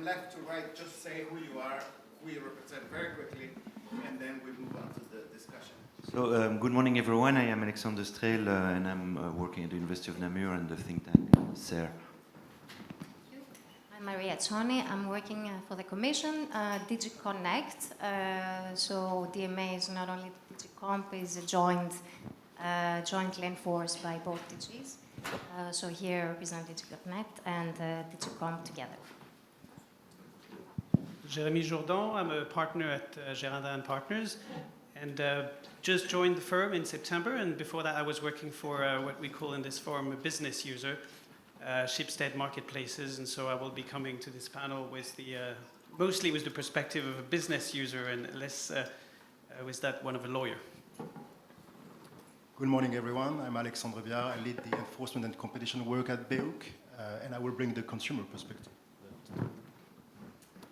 from left to right, just say who you are, who you represent very quickly, and then we move on to the discussion. So, good morning, everyone. I am Alexandre Strel, and I'm working at the University of Namur and the think tank CER. I'm Maria Tsoni. I'm working for the Commission, DigiConnect. So DMA is not only DigiComp, it's a jointly enforced by both DGs. So here I represent DigiConnect and DigiComp together. Jérémy Jourdan, I'm a partner at Girardin Partners, and just joined the firm in September, and before that I was working for what we call in this forum a business user, Schibsted marketplaces, and so I will be coming to this panel with the mostly with the perspective of a business user and less with that one of a lawyer. Good morning, everyone. I'm Alexandre Viard. I lead the enforcement and competition work at BEUC, and I will bring the consumer perspective.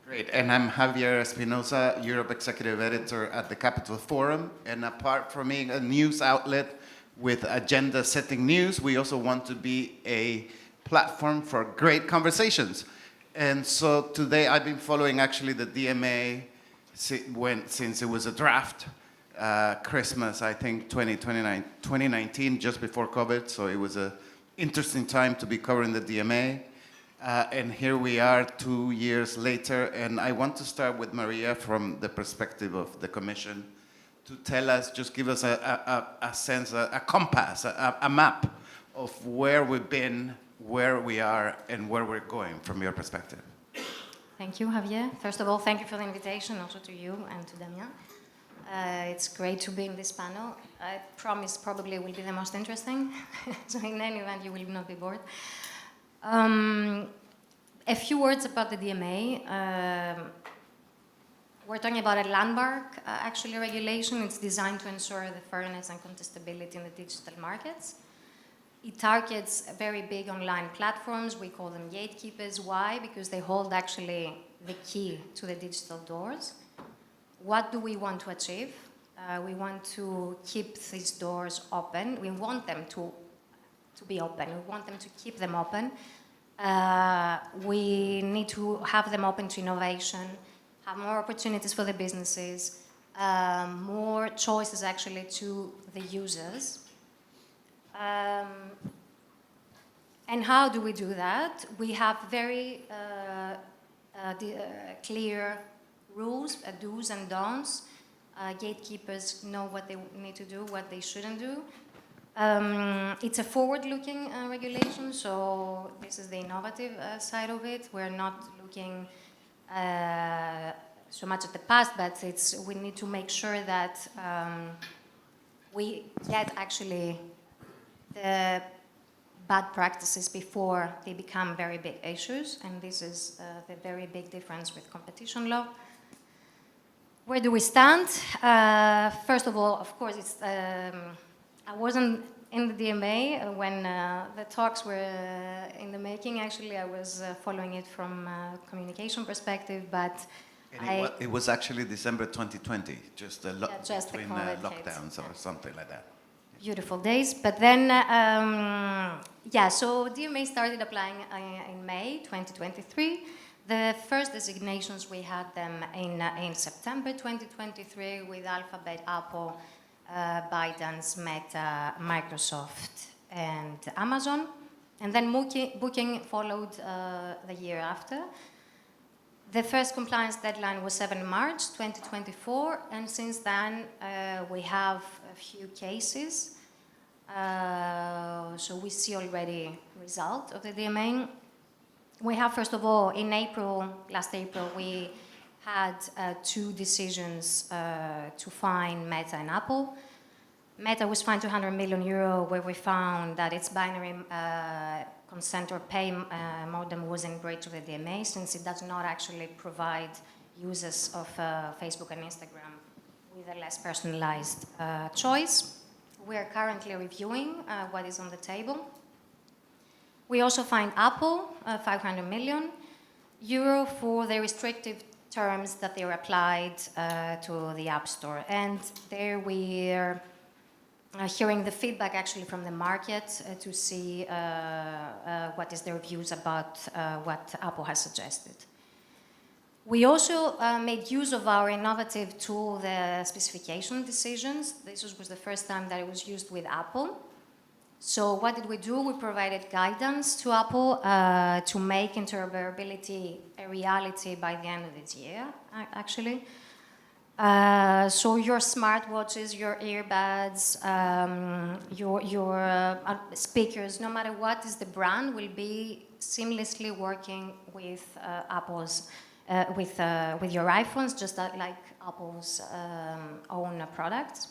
Great, and I'm Javier Espinosa, Europe Executive Editor at the Capital Forum, and apart from being a news outlet with agenda-setting news, we also want to be a platform for great conversations. And so today I've been following actually the DMA since it was a draft, Christmas, I think 2019, just before COVID, so it was an interesting time to be covering the DMA. And here we are 2 years later, and I want to start with Maria from the perspective of the Commission to tell us, just give us a sense, a compass, a map of where we've been, where we are, and where we're going from your perspective. Thank you, Javier. First of all, thank you for the invitation, also to you and to Damien. It's great to be in this panel. I promise probably it will be the most interesting, so in any event you will not be bored. A few words about the DMA. We're talking about a landmark actually regulation. It's designed to ensure the fairness and contestability in the digital markets. It targets very big online platforms. We call them gatekeepers. Why? Because they hold actually the key to the digital doors. What do we want to achieve? We want to keep these doors open. We want them to be open. We want them to keep them open. We need to have them open to innovation, have more opportunities for the businesses, more choices actually to the users. And how do we do that? We have very clear rules, do's and don'ts. Gatekeepers know what they need to do, what they shouldn't do. It's a forward-looking regulation, so this is the innovative side of it. We're not looking so much at the past, but we need to make sure that we get actually the bad practices before they become very big issues, and this is the very big difference with competition law. Where do we stand? First of all, of course, I wasn't in the DMA when the talks were in the making. Actually, I was following it from a communication perspective, but it was actually December 2020, just between lockdowns or something like that. Beautiful days. But then, so DMA started applying in May 2023. The first designations, we had them in September 2023 with Alphabet, Apple, ByteDance, Meta, Microsoft, and Amazon. And then Booking followed the year after. The first compliance deadline was 7 March 2024, and since then we have a few cases. So we see already result of the DMA. We have, first of all, in last April, we had 2 decisions to fine Meta and Apple. Meta was fined €200 million, where we found that its binary consent or pay modem was in breach of the DMA, since it does not actually provide users of Facebook and Instagram with a less personalized choice. We are currently reviewing what is on the table. We also fined Apple €500 million for the restrictive terms that they were applied to the App Store. And there we're hearing the feedback actually from the market to see what is their views about what Apple has suggested. We also made use of our innovative tool, the specification decisions. This was the first time that it was used with Apple. So what did we do? We provided guidance to Apple to make interoperability a reality by the end of this year, actually. So your smartwatches, your earbuds, your speakers, no matter what is the brand, will be seamlessly working with Apple's, with your iPhones, just like Apple's own products.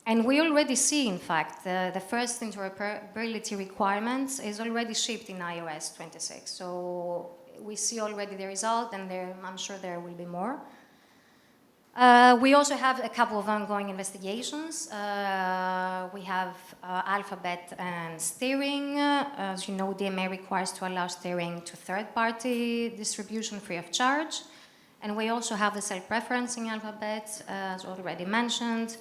And we already see, in fact, the first interoperability requirements is already shipped in iOS 26. So we see already the result, and I'm sure there will be more. We also have a couple of ongoing investigations. We have Alphabet and steering. As you know, DMA requires to allow steering to third-party distribution free of charge. And we also have the self-preferencing Alphabet, as already mentioned,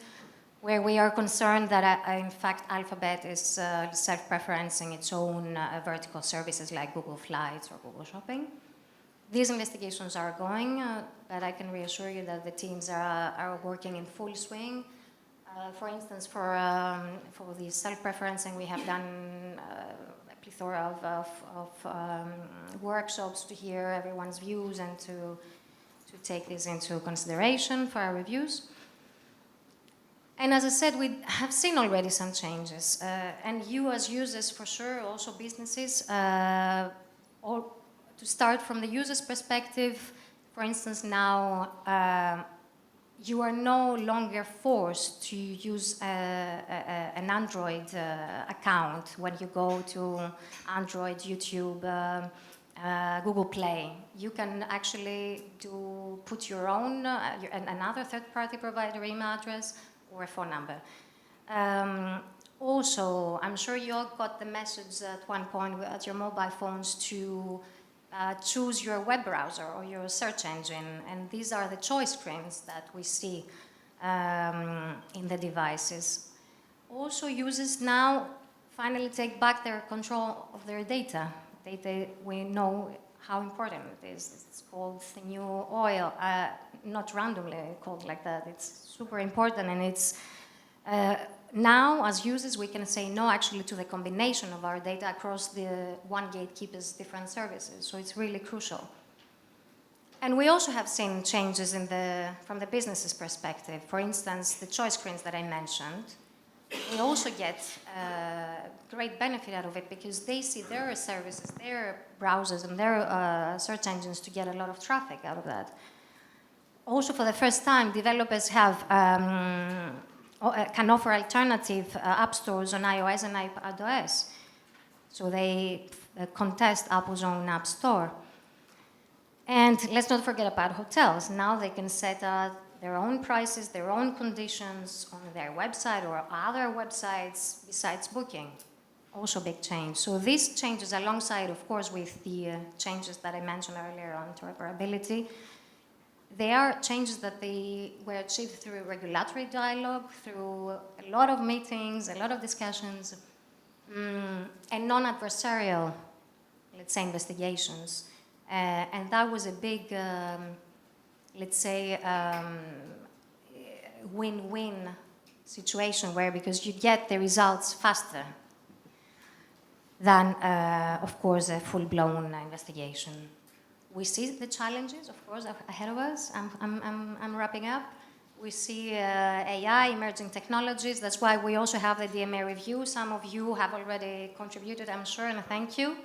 where we are concerned that, in fact, Alphabet is self-preferencing its own vertical services like Google Flights or Google Shopping. These investigations are going, but I can reassure you that the teams are working in full swing. For instance, for the self-preferencing, we have done a plethora of workshops to hear everyone's views and to take this into consideration for our reviews. And as I said, we have seen already some changes. And you as users, for sure, also businesses, to start from the user's perspective, for instance, now you are no longer forced to use an Android account when you go to Android, YouTube, Google Play. You can actually put your own, another third-party provider email address or a phone number. Also, I'm sure you all got the message at one point at your mobile phones to choose your web browser or your search engine, and these are the choice screens that we see in the devices. Also, users now finally take back their control of their data. We know how important it is. It's called the new oil, not randomly called like that. It's super important, and it's now, as users, we can say no actually to the combination of our data across the one gatekeeper's different services. So it's really crucial. And we also have seen changes from the business's perspective. For instance, the choice screens that I mentioned, we also get great benefit out of it because they see their services, their browsers, and their search engines to get a lot of traffic out of that. Also, for the first time, developers can offer alternative app stores on iOS and iPadOS. So they contest Apple's own app store. And let's not forget about hotels. Now they can set their own prices, their own conditions on their website or other websites besides Booking. Also big change. So these changes, alongside, of course, with the changes that I mentioned earlier on interoperability, they are changes that they were achieved through regulatory dialogue, through a lot of meetings, a lot of discussions, and non-adversarial, let's say, investigations. And that was a big, let's say, win-win situation where, because you get the results faster than, of course, a full-blown investigation. We see the challenges, of course, ahead of us. I'm wrapping up. We see AI, emerging technologies. That's why we also have the DMA review. Some of you have already contributed, I'm sure, and thank you.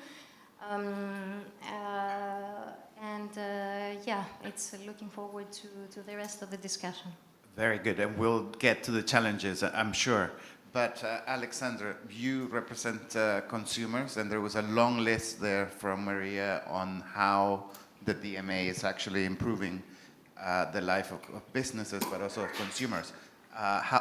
Yeah, it's looking forward to the rest of the discussion. Very good, and we'll get to the challenges, I'm sure. But Alexandra, you represent consumers, and there was a long list there from Maria on how the DMA is actually improving the life of businesses, but also of consumers.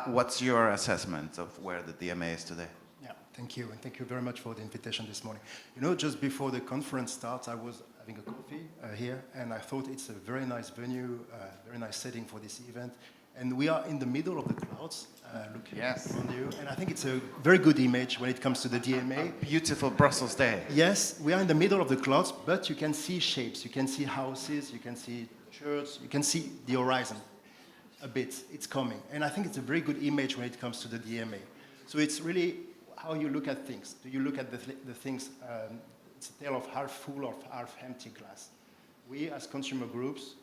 What's your assessment of where the DMA is today? Yeah, thank you, and thank you very much for the invitation this morning. You know, just before the conference starts, I was having a coffee here, and I thought it's a very nice venue, very nice setting for this event. And we are in the middle of the clouds, looking Yes. around you. And I think it's a very good image when it comes to the DMA. Beautiful Brussels day. Yes, we are in the middle of the clouds, but you can see shapes, you can see houses, you can see churches, you can see the horizon a bit. It's coming. And I think it's a very good image when it comes to the DMA. So it's really how you look at things. Do you look at the things, it's a tale of half full or half empty glass. We as consumer groups,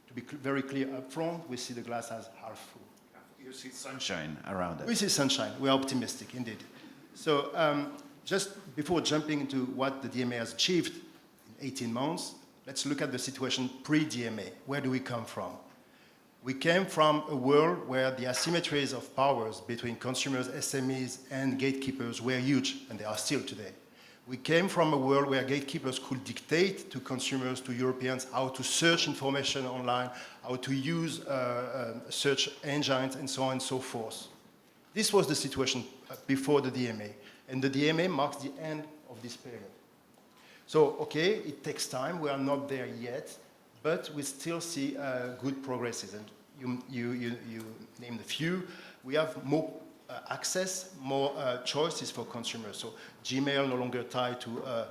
to be very clear up front, we see the glass as half full. You see sunshine around We it. see sunshine. We are optimistic, indeed. So just before jumping into what the DMA has achieved in 18 months, let's look at the situation pre-DMA. Where do we come from? We came from a world where the asymmetries of powers between consumers, SMEs, and gatekeepers were huge, and they are still today. We came from a world where gatekeepers could dictate to consumers, to Europeans, how to search information online, how to use search engines, and so on and so forth. This was the situation before the DMA, and the DMA marks the end of this period. So, okay, it takes time. We are not there yet, but we still see good progresses. And you named a few. We have more access, more choices for consumers. So Gmail no longer tied to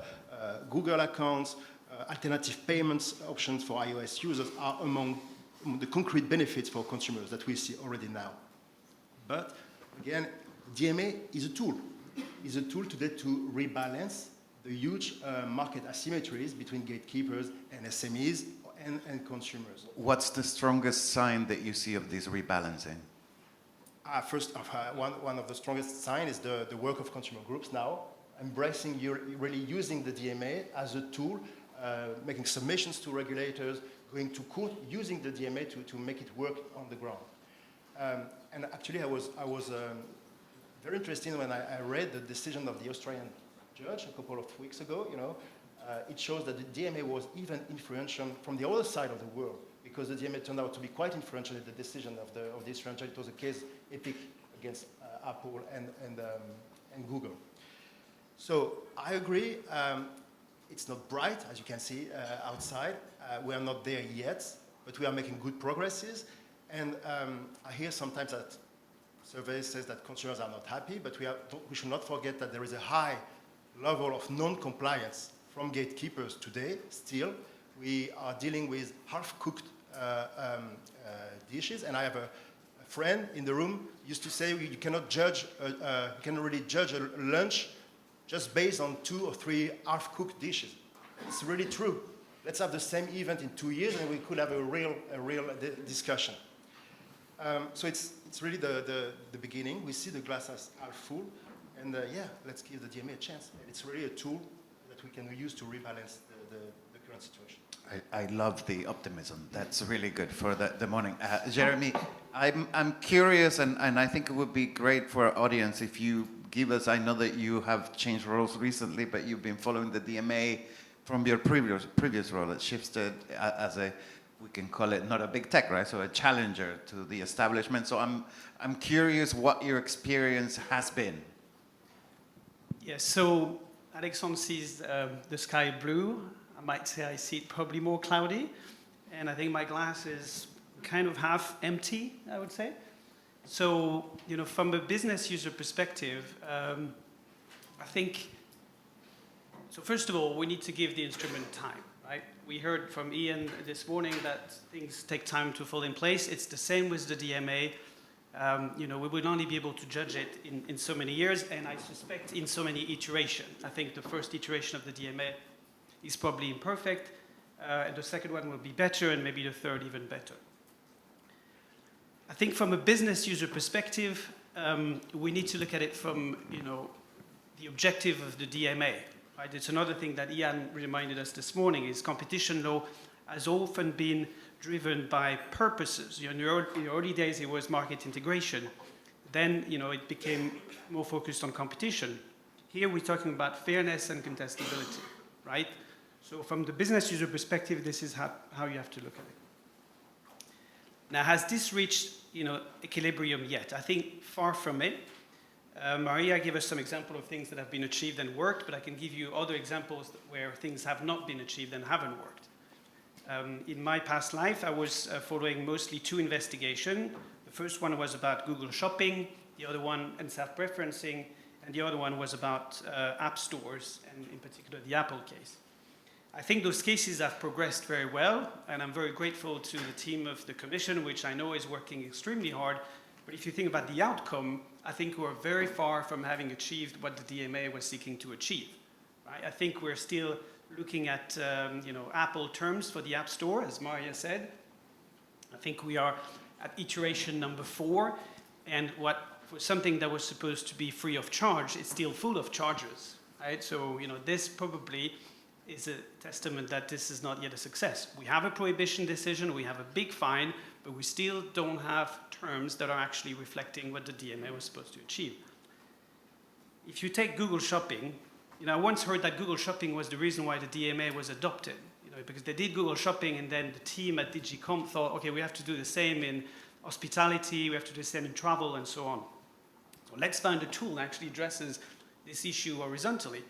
Google accounts, alternative payments options for iOS users are among the concrete benefits for consumers that we see already now. But again, DMA is a tool. It's a tool today to rebalance the huge market asymmetries between gatekeepers and SMEs and consumers. What's the strongest sign that you see of this rebalancing? First, one of the strongest signs is the work of consumer groups now, embracing, really using the DMA as a tool, making submissions to regulators, going to court, using the DMA to make it work on the ground. And actually, I was very interested when I read the decision of the Australian judge a couple of weeks ago. It shows that the DMA was even influential from the other side of the world, because the DMA turned out to be quite influential in the decision of the Australian judge. It was a case Epic against Apple and Google. So I agree. It's not bright, as you can see outside. We are not there yet, but we are making good progresses. And I hear sometimes that surveys says that consumers are not happy, but we should not forget that there is a high level of non-compliance from gatekeepers today. Still, we are dealing with half-cooked dishes, and I have a friend in the room used to say you cannot judge, you cannot really judge a lunch just based on 2 or 3 half-cooked dishes. It's really true. Let's have the same event in 2 years, and we could have a real discussion. So it's really the beginning. We see the glass as half full, and let's give the DMA a chance. It's really a tool that we can use to rebalance the current situation. I love the optimism. That's really good for the morning. Jeremy, I'm curious, and I think it would be great for our audience if you give us, I know that you have changed roles recently, but you've been following the DMA from your previous role at Shifted as we can call it not a big tech, right? So a challenger to the establishment. So I'm curious what your experience has been. Yes, so Alexandre sees the sky blue. I might say I see it probably more cloudy, and I think my glass is kind of half empty, I would say. So, from a business user perspective, I think, so first of all, we need to give the instrument time, right? We heard from Ian this morning that things take time to fall in place. It's the same with the DMA. We will only be able to judge it in so many years, and I suspect in so many iterations. I think the first iteration of the DMA is probably imperfect, and the second one will be better, and maybe the third even better. I think from a business user perspective, we need to look at it from, the objective of the DMA, right? It's another thing that Ian reminded us this morning, is competition law has often been driven by purposes. In the early days, it was market integration. Then, it became more focused on competition. Here, we're talking about fairness and contestability, right? So from the business user perspective, this is how you have to look at it. Now, has this reached, equilibrium yet? I think far from it. Maria gave us some example of things that have been achieved and worked, but I can give you other examples where things have not been achieved and haven't worked. In my past life, I was following mostly two investigations. The first one was about Google Shopping, the other one and self-preferencing, and the other one was about app stores, and in particular the Apple case. I think those cases have progressed very well, and I'm very grateful to the team of the Commission, which I know is working extremely hard. But if you think about the outcome, I think we're very far from having achieved what the DMA was seeking to achieve. Right? I think we're still looking at Apple terms for the App Store, as Maria said. I think we are at iteration number 4, and for something that was supposed to be free of charge, it's still full of charges. Right? So this probably is a testament that this is not yet a success. We have a prohibition decision, we have a big fine, but we still don't have terms that are actually reflecting what the DMA was supposed to achieve. If you take Google Shopping, I once heard that Google Shopping was the reason why the DMA was adopted, because they did Google Shopping and then the team at DG Comp thought, okay, we have to do the same in hospitality, we have to do the same in travel and so on. So let's find a tool that actually addresses this issue horizontally.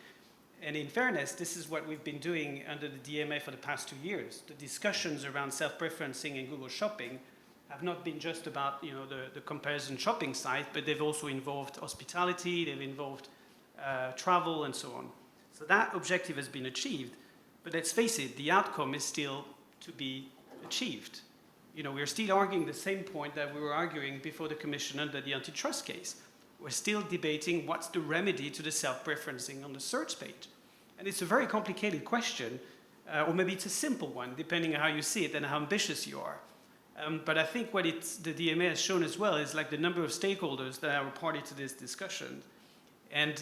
And in fairness, this is what we've been doing under the DMA for the past 2 years. The discussions around self-preferencing in Google Shopping have not been just about the comparison shopping site, but they've also involved hospitality, they've involved travel, and so on. So that objective has been achieved, but let's face it, the outcome is still to be achieved. We're still arguing the same point that we were arguing before the Commission under the antitrust case. We're still debating what's the remedy to the self-preferencing on the search page. And it's a very complicated question, or maybe it's a simple one, depending on how you see it and how ambitious you are. But I think what the DMA has shown as well is like the number of stakeholders that are a party to this discussion. And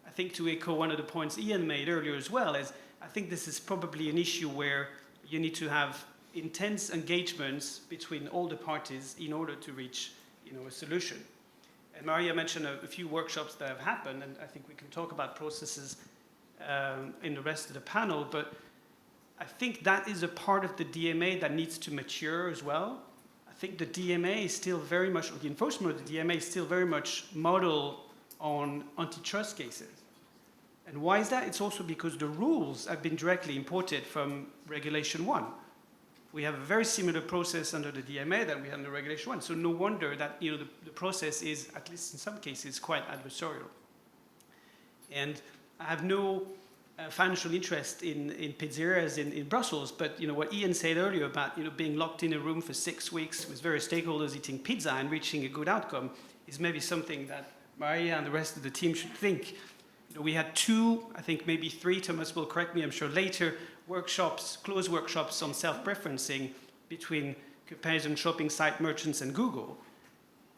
I think to echo one of the points Ian made earlier as well, is I think this is probably an issue where you need to have intense engagements between all the parties in order to reach a solution. And Maria mentioned a few workshops that have happened, and I think we can talk about processes in the rest of the panel, but I think that is a part of the DMA that needs to mature as well. I think the DMA is still very much, or the enforcement of the DMA is still very much modeled on antitrust cases. And why is that? It's also because the rules have been directly imported from Regulation 1. We have a very similar process under the DMA that we had under Regulation 1. So no wonder that the process is, at least in some cases, quite adversarial. And I have no financial interest in pizzerias in Brussels, but what Ian said earlier about being locked in a room for 6 weeks with various stakeholders eating pizza and reaching a good outcome is maybe something that Maria and the rest of the team should think. We had 2, I think maybe 3, Thomas will correct me, I'm sure later, closed workshops on self-preferencing between comparison shopping site merchants and Google.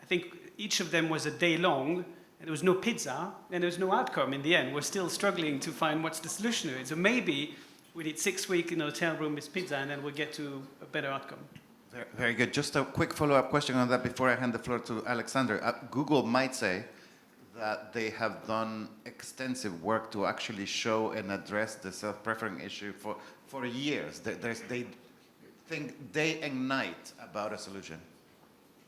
I think each of them was a day long, and there was no pizza, and there was no outcome in the end. We're still struggling to find what's the solution to it. So maybe we need 6 weeks in a hotel room with pizza, and then we'll get to a better outcome. Very, very good. Just a quick follow-up question on that before I hand the floor to Alexander. Google might say that they have done extensive work to actually show and address the self-preferring issue for years. They think day and night about a solution.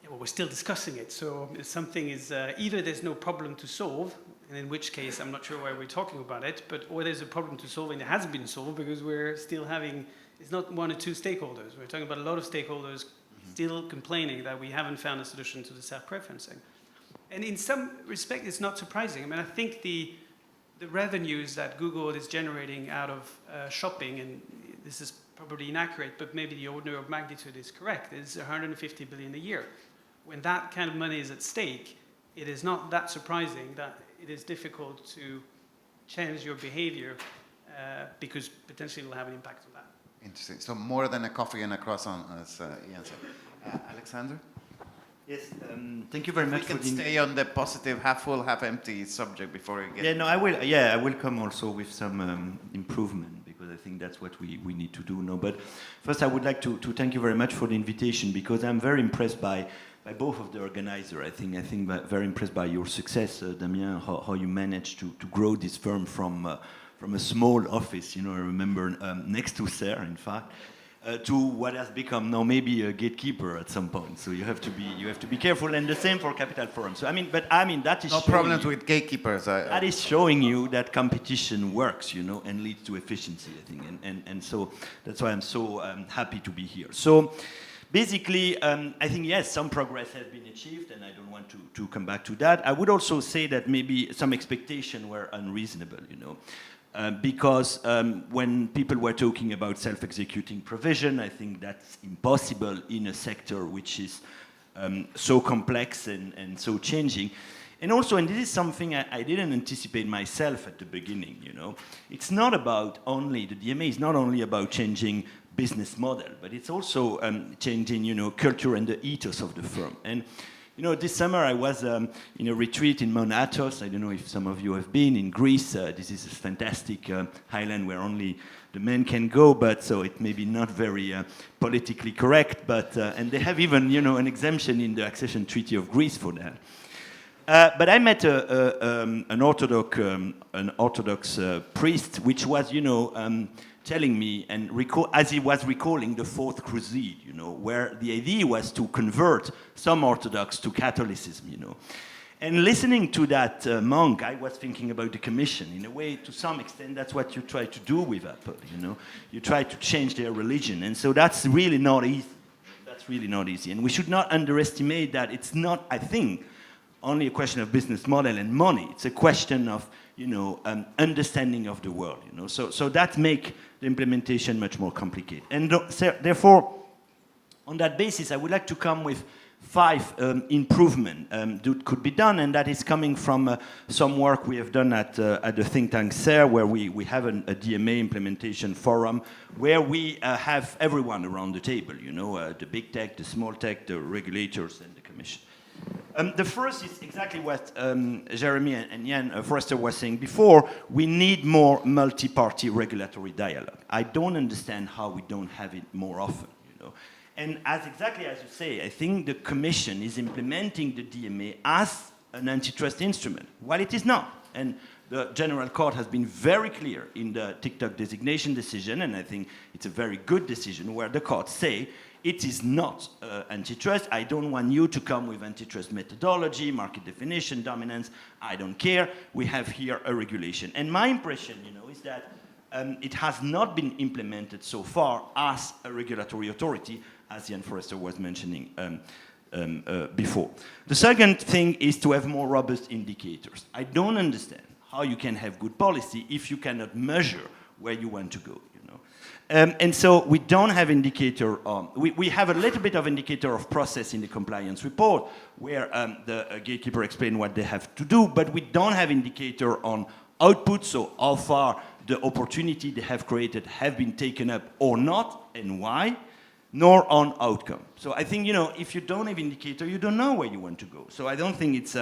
Yeah, well, we're still discussing it. So if something is either there's no problem to solve, and in which case I'm not sure why we're talking about it, or there's a problem to solve and it hasn't been solved because we're still having, it's not 1 or 2 stakeholders. We're talking about a lot of stakeholders still complaining that we haven't found a solution to the self-preferencing. And in some respect, it's not surprising. I mean, I think the revenues that Google is generating out of shopping, and this is probably inaccurate, but maybe the order of magnitude is correct, is 150 billion a year. When that kind of money is at stake, it is not that surprising that it is difficult to change your behavior because potentially it will have an impact on that. Interesting. So more than a coffee and a croissant, as Ian said. Alexander? Yes, thank you very much. We can stay on the positive, half full, half empty subject before we get. Yeah, no, I will. Yeah, I will come also with some improvement because I think that's what we need to do now. But first, I would like to thank you very much for the invitation because I'm very impressed by both of the organizers. I think very impressed by your success, Damien, how you managed to grow this firm from a small office. I remember next to Serre, in fact. to what has become now maybe a gatekeeper at some point. So you have to be careful, and the same for Capital Forum. So that is No showing problems you, with gatekeepers. that is showing you that competition works, and leads to efficiency, I think. And so that's why I'm so happy to be here. So basically, I think, yes, some progress has been achieved, and I don't want to come back to that. I would also say that maybe some expectations were unreasonable, because when people were talking about self-executing provision, I think that's impossible in a sector which is so complex and so changing. And also, and this is something I didn't anticipate myself at the beginning, it's not about only, the DMA is not only about changing business model, but it's also changing, culture and the ethos of the firm. And this summer I was in a retreat in Mount Athos. I don't know if some of you have been in Greece. This is a fantastic highland where only the men can go, but so it may be not very politically correct, but and they have even an exemption in the accession treaty of Greece for that. But I met an Orthodox priest, which was telling me, and as he was recalling the Fourth Crusade, where the idea was to convert some Orthodox to Catholicism, And listening to that monk, I was thinking about the Commission. In a way, to some extent, that's what you try to do with Apple, You try to change their religion. And so that's really not easy. That's really not easy. And we should not underestimate that it's not, I think, only a question of business model and money. It's a question of, understanding of the world, So that makes the implementation much more complicated. And therefore, on that basis, I would like to come with 5 improvements that could be done, and that is coming from some work we have done at the think tank CER, where we have a DMA implementation forum, where we have everyone around the table, the big tech, the small tech, the regulators, and the Commission. The first is exactly what Jeremy and Jan Forrester was saying before. We need more multi-party regulatory dialogue. I don't understand how we don't have it more often, And exactly as you say, I think the Commission is implementing the DMA as an antitrust instrument, while it is not. And the General Court has been very clear in the TikTok designation decision, and I think it's a very good decision, where the courts say it is not antitrust. I don't want you to come with antitrust methodology, market definition, dominance. I don't care. We have here a regulation. And my impression, is that it has not been implemented so far as a regulatory authority, as Jan Forrester was mentioning before. The second thing is to have more robust indicators. I don't understand how you can have good policy if you cannot measure where you want to go. And so we don't have indicator on, we have a little bit of indicator of process in the compliance report, where the gatekeeper explained what they have to do, but we don't have indicator on output, so how far the opportunity they have created have been taken up or not, and why, nor on outcome. So I think, if you don't have indicator, you don't know where you want to go. So I don't think it's,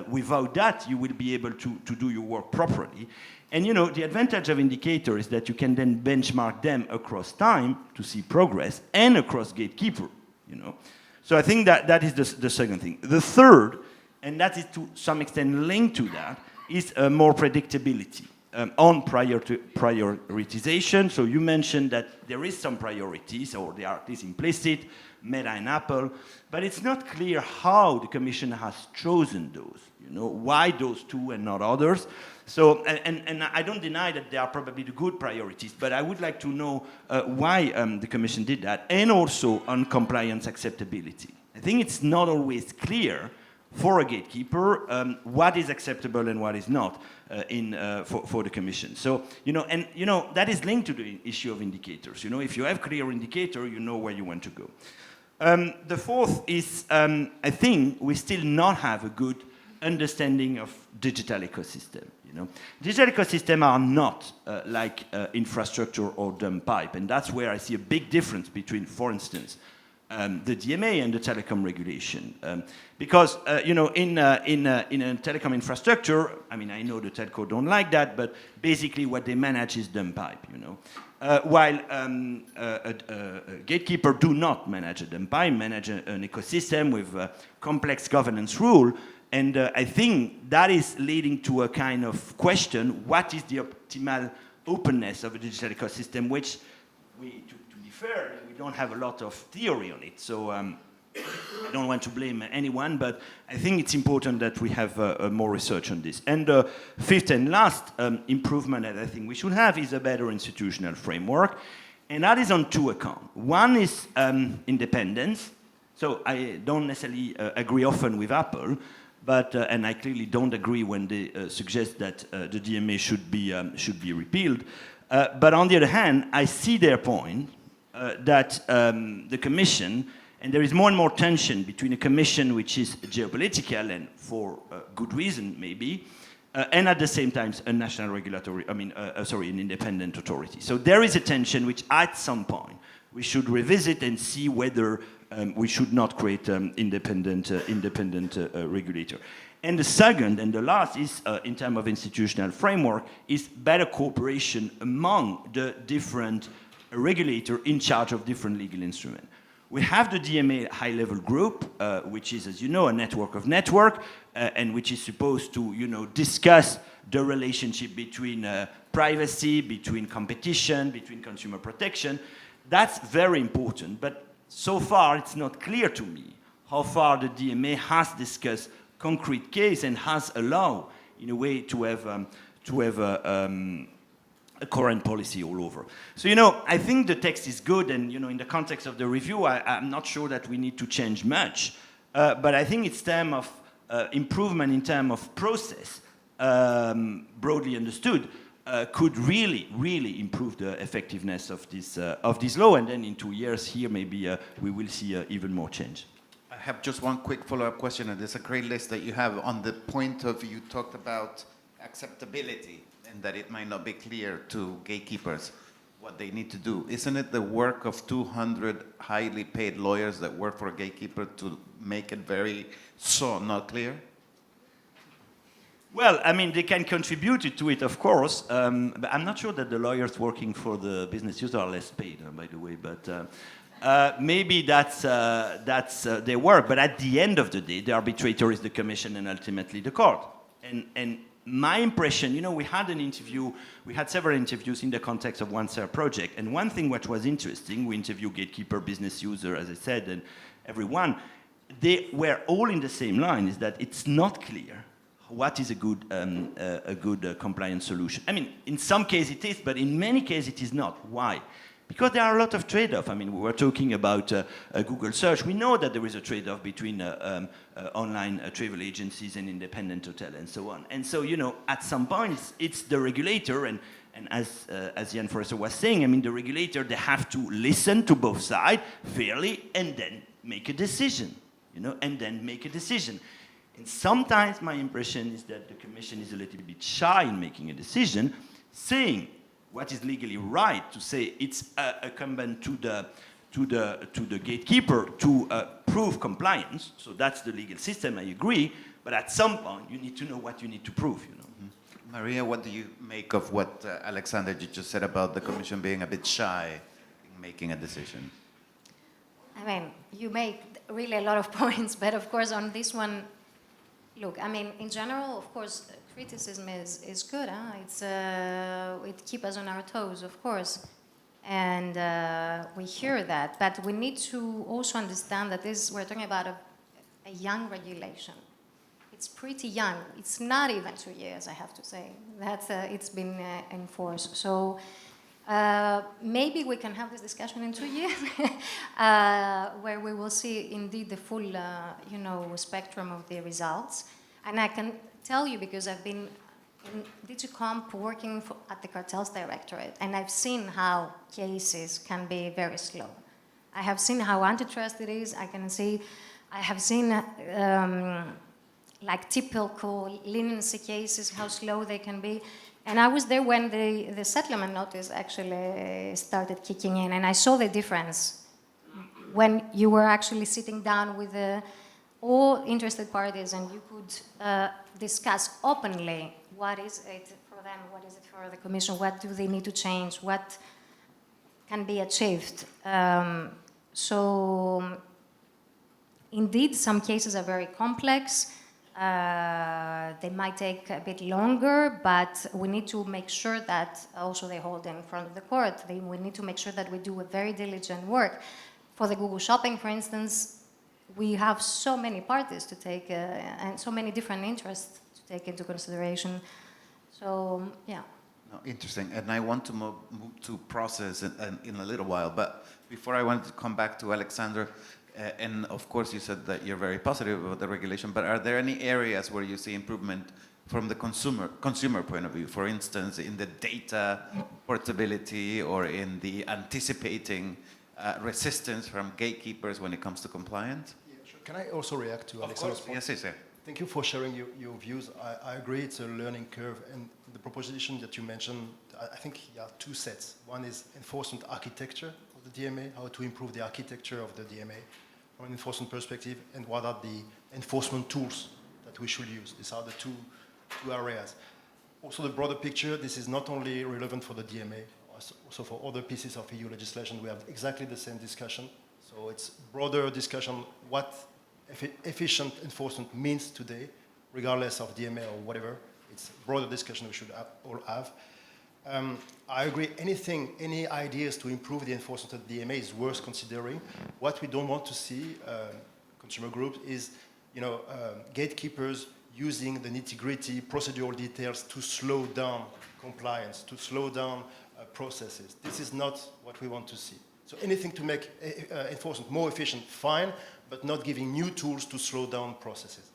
without that, you will be able to do your work properly. And the advantage of indicator is that you can then benchmark them across time to see progress, and across gatekeeper, So I think that is the second thing. The third, and that is to some extent linked to that, is more predictability on prioritization. So you mentioned that there is some priorities, or they are at least implicit, Meta and Apple, but it's not clear how the Commission has chosen those. Why those 2 and not others? So, and I don't deny that they are probably the good priorities, but I would like to know why the Commission did that, and also on compliance acceptability. I think it's not always clear for a gatekeeper what is acceptable and what is not for the Commission. So, that is linked to the issue of indicators. If you have clear indicator, you know where you want to go. The fourth is, I think we still not have a good understanding of digital ecosystem. Digital ecosystem are not like infrastructure or dumb pipe, and that's where I see a big difference between, for instance, the DMA and the telecom regulation. Because, in a telecom infrastructure, I know the telco don't like that, but basically what they manage is dumb pipe, while a gatekeeper do not manage a dumb pipe, manage an ecosystem with complex governance rule. And I think that is leading to a kind of question, what is the optimal openness of a digital ecosystem, which to be fair, we don't have a lot of theory on it. So I don't want to blame anyone, but I think it's important that we have more research on this. And the fifth and last improvement that I think we should have is a better institutional framework. And that is on two accounts. One is independence. So I don't necessarily agree often with Apple, but and I clearly don't agree when they suggest that the DMA should be repealed. But on the other hand, I see their point that the Commission, and there is more and more tension between a Commission which is geopolitical and for good reason maybe, and at the same time a national regulatory, an independent authority. So there is a tension which at some point we should revisit and see whether we should not create independent regulator. And the second and the last is, in terms of institutional framework, is better cooperation among the different regulators in charge of different legal instruments. We have the DMA high-level group, which is, as you know, a network of network, and which is supposed to, discuss the relationship between privacy, between competition, between consumer protection. That's very important, but so far it's not clear to me how far the DMA has discussed concrete case and has allowed, in a way, to have a current policy all over. So, I think the text is good, and, in the context of the review, I'm not sure that we need to change much. But I think it's term of improvement in terms of process, broadly understood, could really improve the effectiveness of this law. And then in 2 years here, maybe we will see even more change. I have just one quick follow-up question, and there's a great list that you have on the point of you talked about acceptability and that it might not be clear to gatekeepers what they need to do. Isn't it the work of 200 highly paid lawyers that work for a gatekeeper to make it not clear? Well, they can contribute to it, of course, but I'm not sure that the lawyers working for the business user are less paid, by the way, but maybe that's their work. But at the end of the day, the arbitrator is the Commission and ultimately the court. And my impression, we had several interviews in the context of One Cell project, and one thing which was interesting, we interviewed gatekeeper, business user, as I said, and everyone, they were all in the same line, is that it's not clear what is a good compliance solution. In some cases it is, but in many cases it is not. Why? Because there are a lot of trade-offs. We were talking about Google search. We know that there is a trade-off between online travel agencies and independent hotel and so on. And so, at some point, it's the regulator, and as Jan Forrester was saying, the regulator, they have to listen to both sides fairly and then make a decision, And sometimes my impression is that the Commission is a little bit shy in making a decision, saying what is legally right, to say it's incumbent to the gatekeeper to prove compliance. So that's the legal system, I agree. But at some point, you need to know what you need to prove, Mm-hmm. Maria, what do you make of what Alexander just said about the Commission being a bit shy in making a decision? You make really a lot of points, but of course on this one, look, in general, of course, criticism is good. It keeps us on our toes, of course, and we hear that. But we need to also understand that we're talking about a young regulation. It's pretty young. It's not even 2 years, I have to say. It's been enforced. So maybe we can have this discussion in 2 years, where we will see indeed the full, spectrum of the results. And I can tell you, because I've been in DigiComp working at the Cartels Directorate, and I've seen how cases can be very slow. I have seen how antitrust it is. I have seen typical leniency cases, how slow they can be. And I was there when the settlement notice actually started kicking in, and I saw the difference when you were actually sitting down with all interested parties, and you could discuss openly what is it for them, what is it for the Commission, what do they need to change, what can be achieved. So indeed, some cases are very complex. They might take a bit longer, but we need to make sure that also they hold in front of the court. We need to make sure that we do a very diligent work. For the Google Shopping, for instance, we have so many parties to take and so many different interests to take into consideration. So, yeah. No, interesting. And I want to move to process in a little while. But before I wanted to come back to Alexander, and of course you said that you're very positive about the regulation, but are there any areas where you see improvement from the consumer point of view? For instance, in the data portability or in the anticipating resistance from gatekeepers when it comes to compliance? Yeah, sure. Can I also react to Alexander's point? Yes, yes. Thank you for sharing your views. I agree it's a learning curve, and the proposition that you mentioned, I think there are two sets. One is enforcement architecture of the DMA, how to improve the architecture of the DMA from an enforcement perspective, and what are the enforcement tools that we should use. These are the two areas. Also the broader picture, this is not only relevant for the DMA, also for other pieces of EU legislation. We have exactly the same discussion. So it's broader discussion what efficient enforcement means today, regardless of DMA or whatever. It's a broader discussion we should all have. I agree, any ideas to improve the enforcement of DMA is worth considering. What we don't want to see, consumer groups, is gatekeepers using the nitty-gritty procedural details to slow down compliance, to slow down processes. This is not what we want to see. So anything to make enforcement more efficient, fine, but not giving new tools to slow down processes.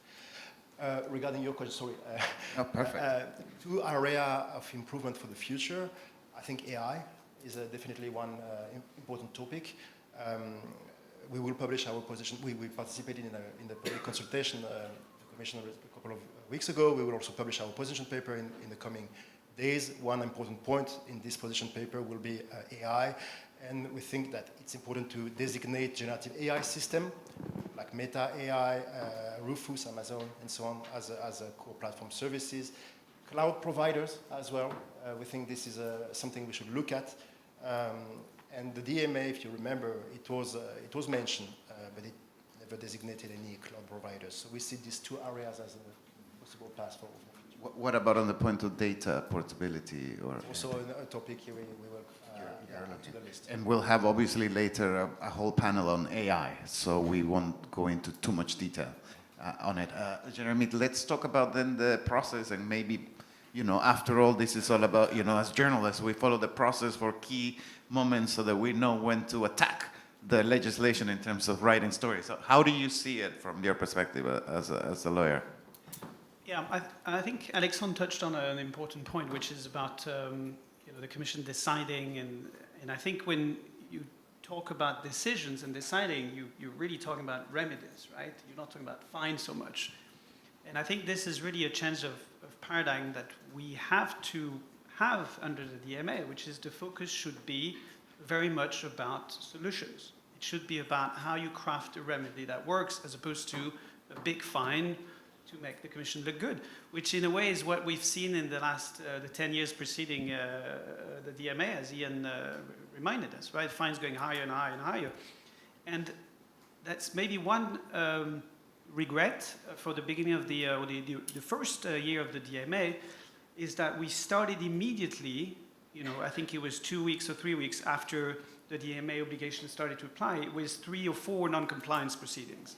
Regarding your question, sorry. Perfect. Two areas of improvement for the future. I think AI is definitely one important topic. We will publish our position. We participated in the public consultation the Commission a couple of weeks ago. We will also publish our position paper in the coming days. One important point in this position paper will be AI. And we think that it's important to designate generative AI system like Meta AI, Rufus, Amazon, and so on as a core platform services. Cloud providers as well. We think this is something we should look at. And the DMA, if you remember, it was mentioned, but it never designated any cloud providers. So we see these two areas as a possible path forward. What about on the point of data portability? Or also a topic here we will add to the list. And we'll have obviously later a whole panel on AI, so we won't go into too much detail on it. Jeremy, let's talk about then the process, and maybe, after all, this is all about, as journalists, we follow the process for key moments so that we know when to attack the legislation in terms of writing stories. So how do you see it from your perspective as a lawyer? Yeah, I think Alexandre touched on an important point, which is about the Commission deciding, and I think when you talk about decisions and deciding, you're really talking about remedies, right? You're not talking about fines so much. And I think this is really a change of paradigm that we have to have under the DMA, which is the focus should be very much about solutions. It should be about how you craft a remedy that works as opposed to a big fine to make the Commission look good, which in a way is what we've seen in the last the 10 years preceding the DMA, as Ian reminded us, right? Fines going higher and higher and higher. And that's maybe one regret for the beginning of the first year of the DMA, is that we started immediately, I think it was 2 weeks or 3 weeks after the DMA obligation started to apply, it was 3 or 4 non-compliance proceedings,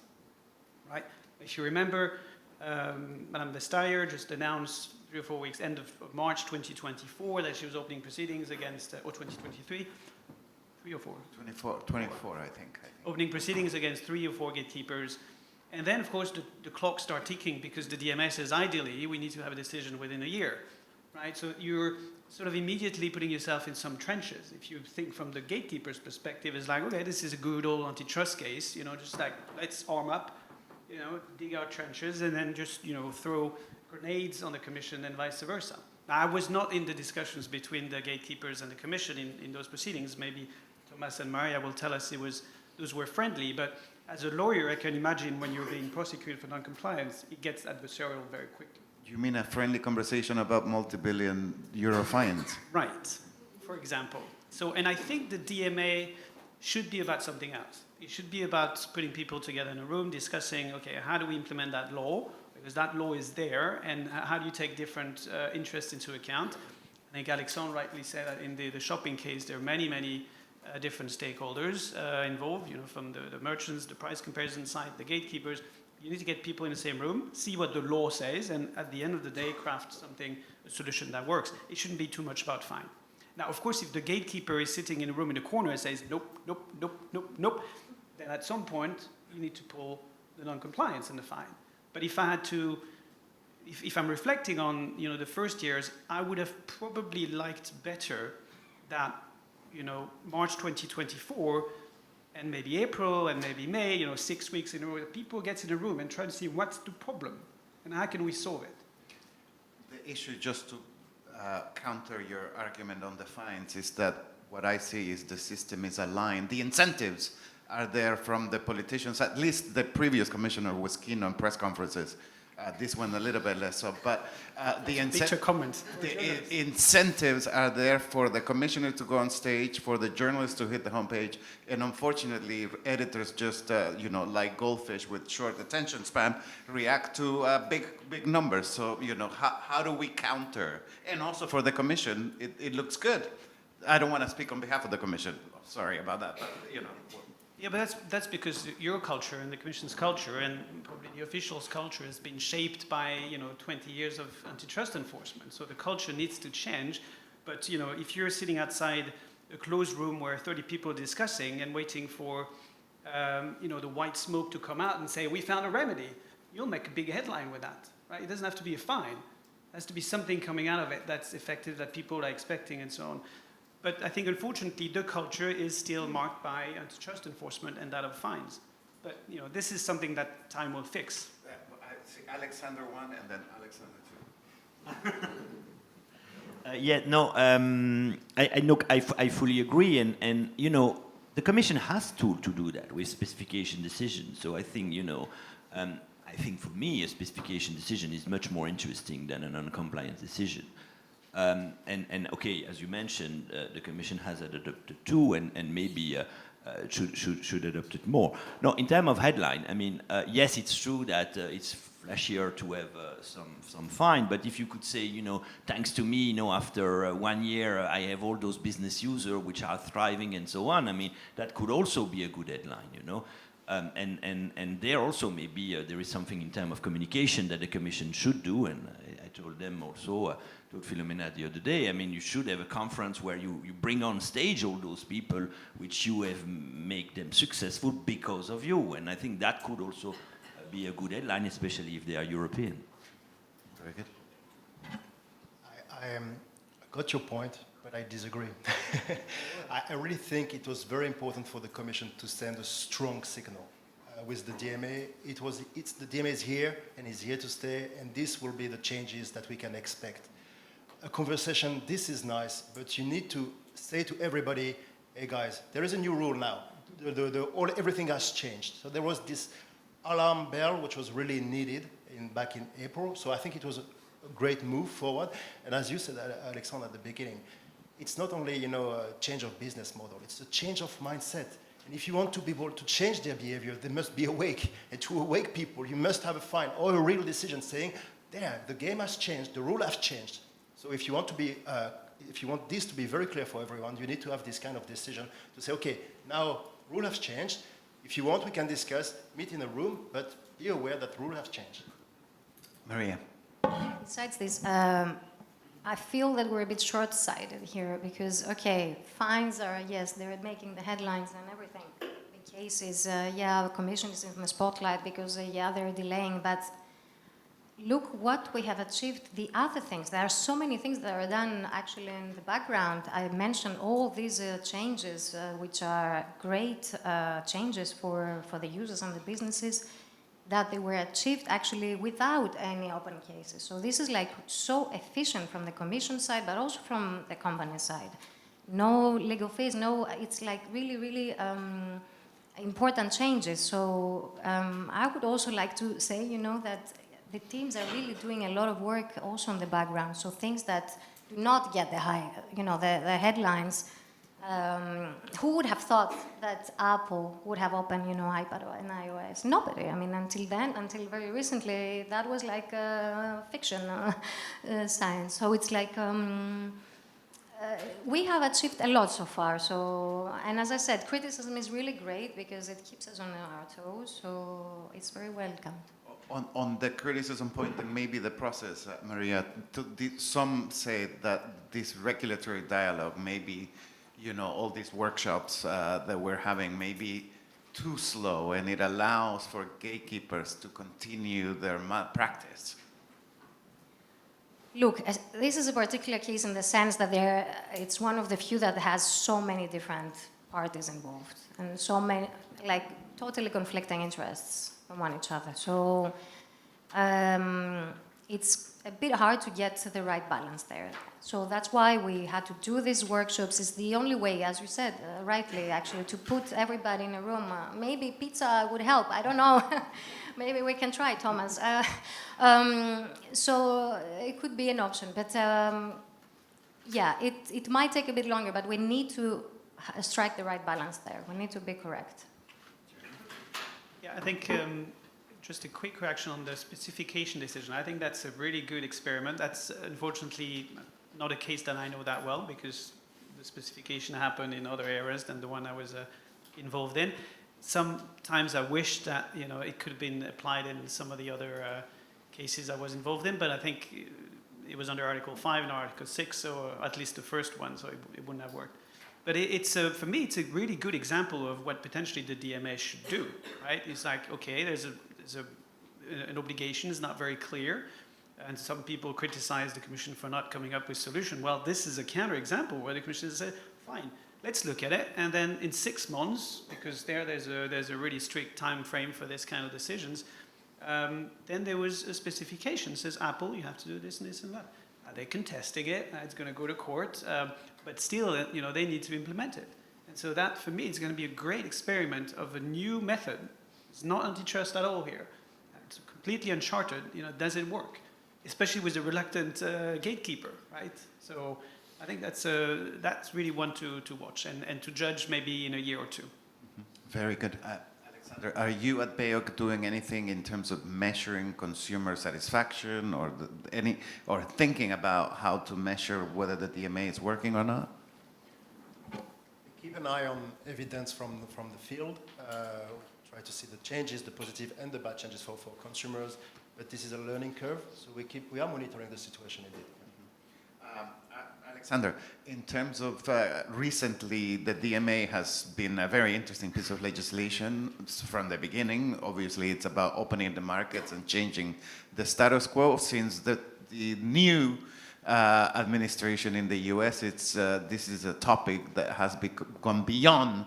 right? If you remember, Madame Vestager just announced 3 or 4 weeks, end of March 2024, that she was opening proceedings against, or 2023, 3 or 4? 24, I think. Opening proceedings against 3 or 4 gatekeepers. And then, of course, the clock starts ticking because the DMA says, ideally, we need to have a decision within a year, right? So you're sort of immediately putting yourself in some trenches. If you think from the gatekeeper's perspective, it's like, okay, this is a good old antitrust case, just like, let's arm up, dig our trenches, and then just, throw grenades on the Commission and vice versa. Now, I was not in the discussions between the gatekeepers and the Commission in those proceedings. Maybe Thomas and Maria will tell us those were friendly, but as a lawyer, I can imagine when you're being prosecuted for non-compliance, it gets adversarial very quickly. You mean a friendly conversation about multi-billion euro fines? Right, for example. So, and I think the DMA should be about something else. It should be about putting people together in a room, discussing, okay, how do we implement that law? Because that law is there, and how do you take different interests into account? I think Alexandre rightly said that in the shopping case, there are many different stakeholders involved, from the merchants, the price comparison side, the gatekeepers. You need to get people in the same room, see what the law says, and at the end of the day, craft a solution that works. It shouldn't be too much about fine. Now, of course, if the gatekeeper is sitting in a room in a corner and says, nope, nope, nope, nope, nope, then at some point, you need to pull the non-compliance and the fine. But if I had to, if I'm reflecting on, the first years, I would have probably liked better that, March 2024 and maybe April and maybe May, 6 weeks in a row, people get in a room and try to see what's the problem and how can we solve it. The issue, just to counter your argument on the fines, is that what I see is the system is aligned. The incentives are there from the politicians. At least the previous commissioner was keen on press conferences. This one a little bit less so, but the incentives are there for the commissioner to go on stage, for the journalists to hit the homepage, and unfortunately, editors just, like goldfish with short attention span, react to big numbers. So, how do we counter? And also for the commission, it looks good. I don't want to speak on behalf of the commission. Sorry about that, but, Yeah, but that's because your culture and the Commission's culture and probably the officials' culture has been shaped by 20 years of antitrust enforcement. So the culture needs to change. But if you're sitting outside a closed room where 30 people are discussing and waiting for the white smoke to come out and say we found a remedy, you'll make a big headline with that, right? It doesn't have to be a fine. It has to be something coming out of it that's effective that people are expecting and so on. But I think, unfortunately, the culture is still marked by antitrust enforcement and that of fines. But this is something that time will fix. I see Alexander 1 and then Alexander 2. I fully agree, and the Commission has to do that with specification decisions. So I think I think for me a specification decision is much more interesting than a non-compliance decision. And okay, as you mentioned, the Commission has adopted two, and maybe should adopt it more. No, in terms of headline, I mean, yes, it's true that it's flashier to have some fine, but if you could say, thanks to me, after 1 year, I have all those business users which are thriving and so on. I mean, that could also be a good headline, and there also maybe there is something in terms of communication that the Commission should do, and I told them also. Told Philomena the other day, I mean, you should have a conference where you bring on stage all those people which you have make them successful because of you. And I think that could also be a good headline, especially if they are European. Very good. I got your point, but I disagree. I really think it was very important for the Commission to send a strong signal. With the DMA, the DMA is here and is here to stay, and this will be the changes that we can expect. A conversation, this is nice, but you need to say to everybody, hey guys, there is a new rule now. Everything has changed. So there was this alarm bell, which was really needed back in April. So I think it was a great move forward. And as you said, Alexandre, at the beginning, it's not only a change of business model, it's a change of mindset. And if you want to be able to change their behavior, they must be awake. And to awake people, you must have a fine or a real decision saying, there, the game has changed, the rule has changed. So if you want this to be very clear for everyone, you need to have this kind of decision to say, okay, now rule has changed. If you want, we can discuss, meet in a room, but be aware that rule has changed. Maria. Besides this, I feel that we're a bit short-sighted here because, okay, fines are, yes, they're making the headlines and everything. The case is, the Commission is in the spotlight because, they're delaying, but look what we have achieved, the other things. There are so many things that are done actually in the background. I mentioned all these changes, which are great changes for the users and the businesses, that they were achieved actually without any open cases. So this is like so efficient from the Commission side, but also from the company side. No legal fees, it's like really, really important changes. So I would also like to say, that the teams are really doing a lot of work also in the background. So things that do not get the high, the headlines, Who would have thought that Apple would have opened, iPad and iOS? Nobody. I mean, until then, until very recently, that was like fiction science. So it's like we have achieved a lot so far. So, and as I said, criticism is really great because it keeps us on our toes. So it's very welcome. On the criticism point, and maybe the process, Maria, some say that this regulatory dialogue maybe, all these workshops that we're having may be too slow, and it allows for gatekeepers to continue their malpractice. Look, this is a particular case in the sense that it's one of the few that has so many different parties involved and so many, totally conflicting interests from one each other. So it's a bit hard to get to the right balance there. So that's why we had to do these workshops. It's the only way, as you said, rightly, actually, to put everybody in a room. Maybe pizza would help. I don't know. Maybe we can try, Thomas. So it could be an option. But yeah, it might take a bit longer, but we need to strike the right balance there. We need to be correct. Yeah, I think just a quick reaction on the specification decision. I think that's a really good experiment. That's unfortunately not a case that I know that well because the specification happened in other areas than the one I was involved in. Sometimes I wish that it could have been applied in some of the other cases I was involved in, but I think it was under Article 5 and Article 6, so at least the first one, so it wouldn't have worked. But for me, it's a really good example of what potentially the DMA should do, right? It's like, okay, there's an obligation, it's not very clear, and some people criticize the Commission for not coming up with a solution. Well, this is a counterexample where the Commission said, fine, let's look at it, and then in 6 months, because there's a really strict time frame for this kind of decisions, then there was a specification. It says, Apple, you have to do this and this and that. They're contesting it, it's going to go to court, but still, they need to implement it. And so that, for me, is going to be a great experiment of a new method. It's not antitrust at all here. It's completely uncharted. Does it work? Especially with a reluctant gatekeeper, right? So I think that's really one to watch and to judge maybe in a year or two. Very good. Alexander, are you at BEOC doing anything in terms of measuring consumer satisfaction or thinking about how to measure whether the DMA is working or not? Keep an eye on evidence from the field. Try to see the changes, the positive and the bad changes for consumers. But this is a learning curve, so we are monitoring the situation indeed. Alexander, in terms of recently, the DMA has been a very interesting piece of legislation from the beginning. Obviously, it's about opening the markets and changing the status quo. Since the new administration in the US, this is a topic that has gone beyond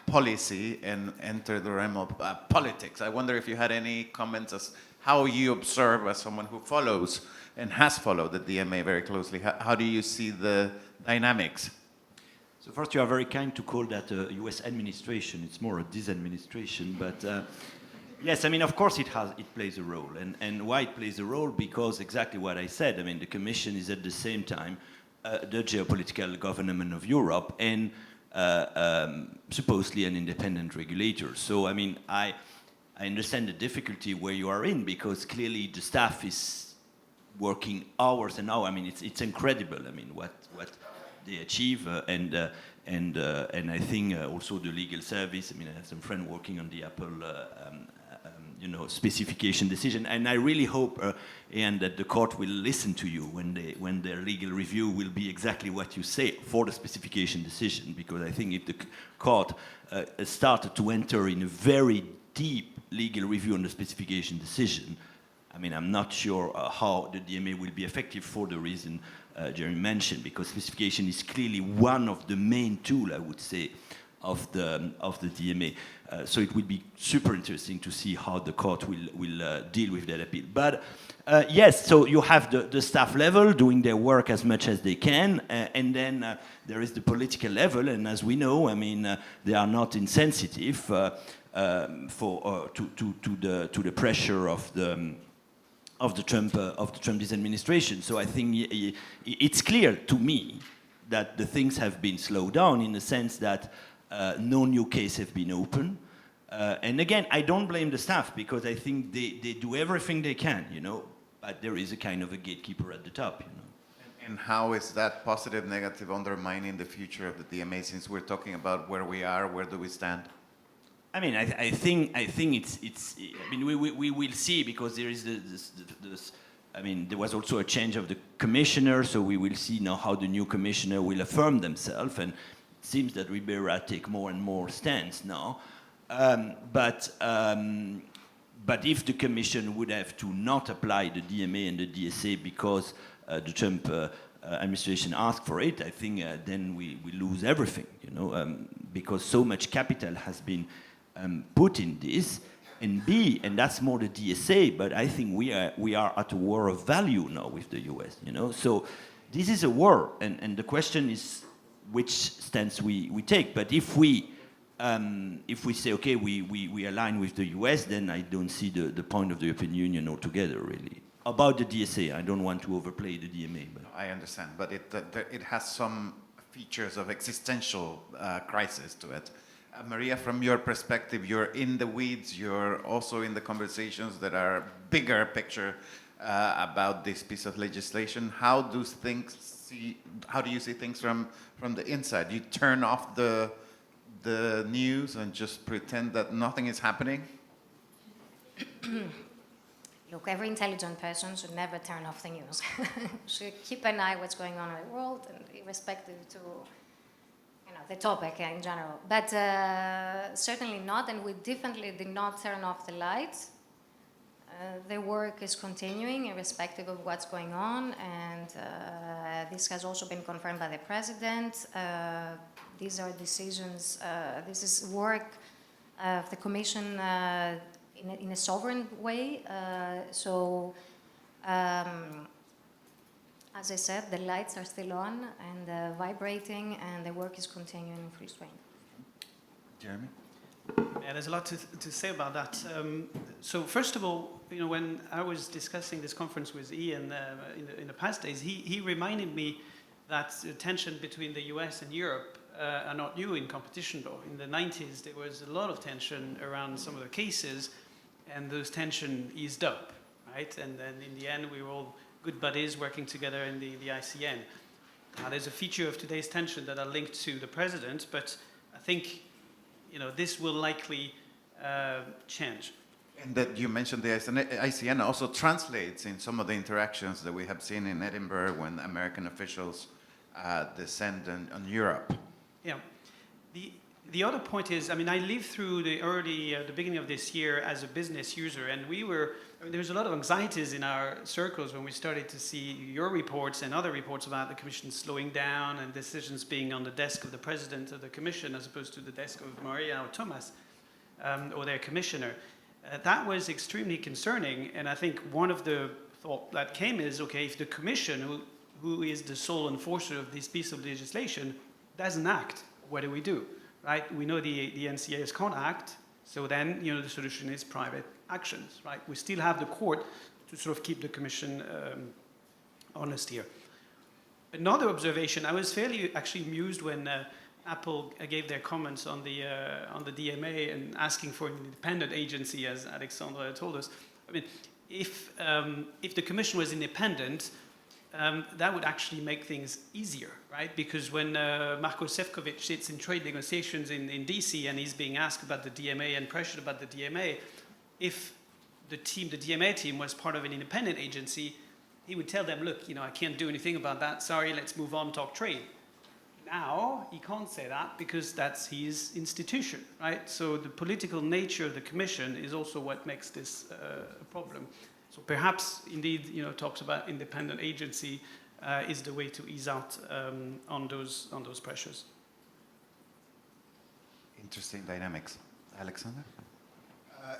policy and entered the realm of politics. I wonder if you had any comments as how you observe as someone who follows and has followed the DMA very closely. How do you see the dynamics? So first, you are very kind to call that a US administration. It's more a disadministration, but yes, I mean, of course it plays a role. And why it plays a role? Because exactly what I said. I mean, the Commission is at the same time the geopolitical government of Europe and supposedly an independent regulator. So, I mean, I understand the difficulty where you are in because clearly the staff is working hours and hours. I mean, it's incredible. I mean, what they achieve, and I think also the legal service. I mean, I have some friends working on the Apple, specification decision, and I really hope, and that the court will listen to you when their legal review will be exactly what you say for the specification decision. Because I think if the court started to enter in a very deep legal review on the specification decision, I mean, I'm not sure how the DMA will be effective for the reason Jeremy mentioned, because specification is clearly one of the main tools, I would say, of the DMA. So it will be super interesting to see how the court will deal with that appeal. But yes, so you have the staff level doing their work as much as they can, and then there is the political level, and as we know, I mean, they are not insensitive to the pressure of the Trump administration. So I think it's clear to me that the things have been slowed down in the sense that no new case have been opened. And again, I don't blame the staff because I think they do everything they can, you know, but there is a kind of a gatekeeper at the top, you know. And how is that positive, negative undermining the future of the DMA, since we're talking about where we are, where do we stand? I mean, I think it's. I mean, we will see because there is this. I mean, there was also a change of the commissioner, so we will see now how the new commissioner will affirm themselves, and it seems that Ribera take more and more stance now. But if the commission would have to not apply the DMA and the DSA because the Trump administration asked for it, I think then we lose everything, you know, because so much capital has been put in this, and that's more the DSA, but I think we are at a war of value now with the US, you know. So this is a war, and the question is which stance we take. But if we say, okay, we align with the US, then I don't see the point of the European Union altogether, really. About the DSA, I don't want to overplay the DMA. But I understand, but it has some features of existential crisis to it. Maria, from your perspective, you're in the weeds, you're also in the conversations that are bigger picture about this piece of legislation. How do you see things from the inside? You turn off the news and just pretend that nothing is happening? Look, every intelligent person should never turn off the news. Should keep an eye what's going on in the world, and irrespective to the topic in general. But certainly not, and we definitely did not turn off the lights. The work is continuing irrespective of what's going on, and this has also been confirmed by the president. These are decisions, this is work of the Commission in a sovereign way. As I said, the lights are still on and vibrating, and the work is continuing in full swing. Jeremy? Yeah, there's a lot to say about that. So first of all, you know, when I was discussing this conference with Ian in the past days, he reminded me that the tension between the US and Europe are not new in competition law. In the 90s, there was a lot of tension around some of the cases, and those tension eased up, right? And then in the end, we were all good buddies working together in the ICN. Now, there's a feature of today's tension that are linked to the president, but I think, you know, this will likely change. And that you mentioned the ICN also translates in some of the interactions that we have seen in Edinburgh when American officials descend on Europe. Yeah. The other point is, I mean, I lived through the beginning of this year as a business user, and there was a lot of anxieties in our circles when we started to see your reports and other reports about the Commission slowing down and decisions being on the desk of the President of the Commission as opposed to the desk of Maria or Thomas or their Commissioner. That was extremely concerning, and I think one of the thought that came is, okay, if the Commission, who is the sole enforcer of this piece of legislation, doesn't act, what do we do? Right? We know the NCAs can't act, so then, you know, the solution is private actions, right? We still have the court to sort of keep the Commission honest here. Another observation, I was fairly actually amused when Apple gave their comments on the DMA and asking for an independent agency, as Alexandra told us. I mean, if the Commission was independent, that would actually make things easier, right? Because when Marko Sefcovic sits in trade negotiations in DC and he's being asked about the DMA and pressured about the DMA, if the DMA team was part of an independent agency, he would tell them, look, you know, I can't do anything about that. Sorry, let's move on, talk trade. Now, he can't say that because that's his institution, right? So the political nature of the Commission is also what makes this a problem. So perhaps, indeed, you know, talks about independent agency is the way to ease out on those pressures. Interesting dynamics. Alexander?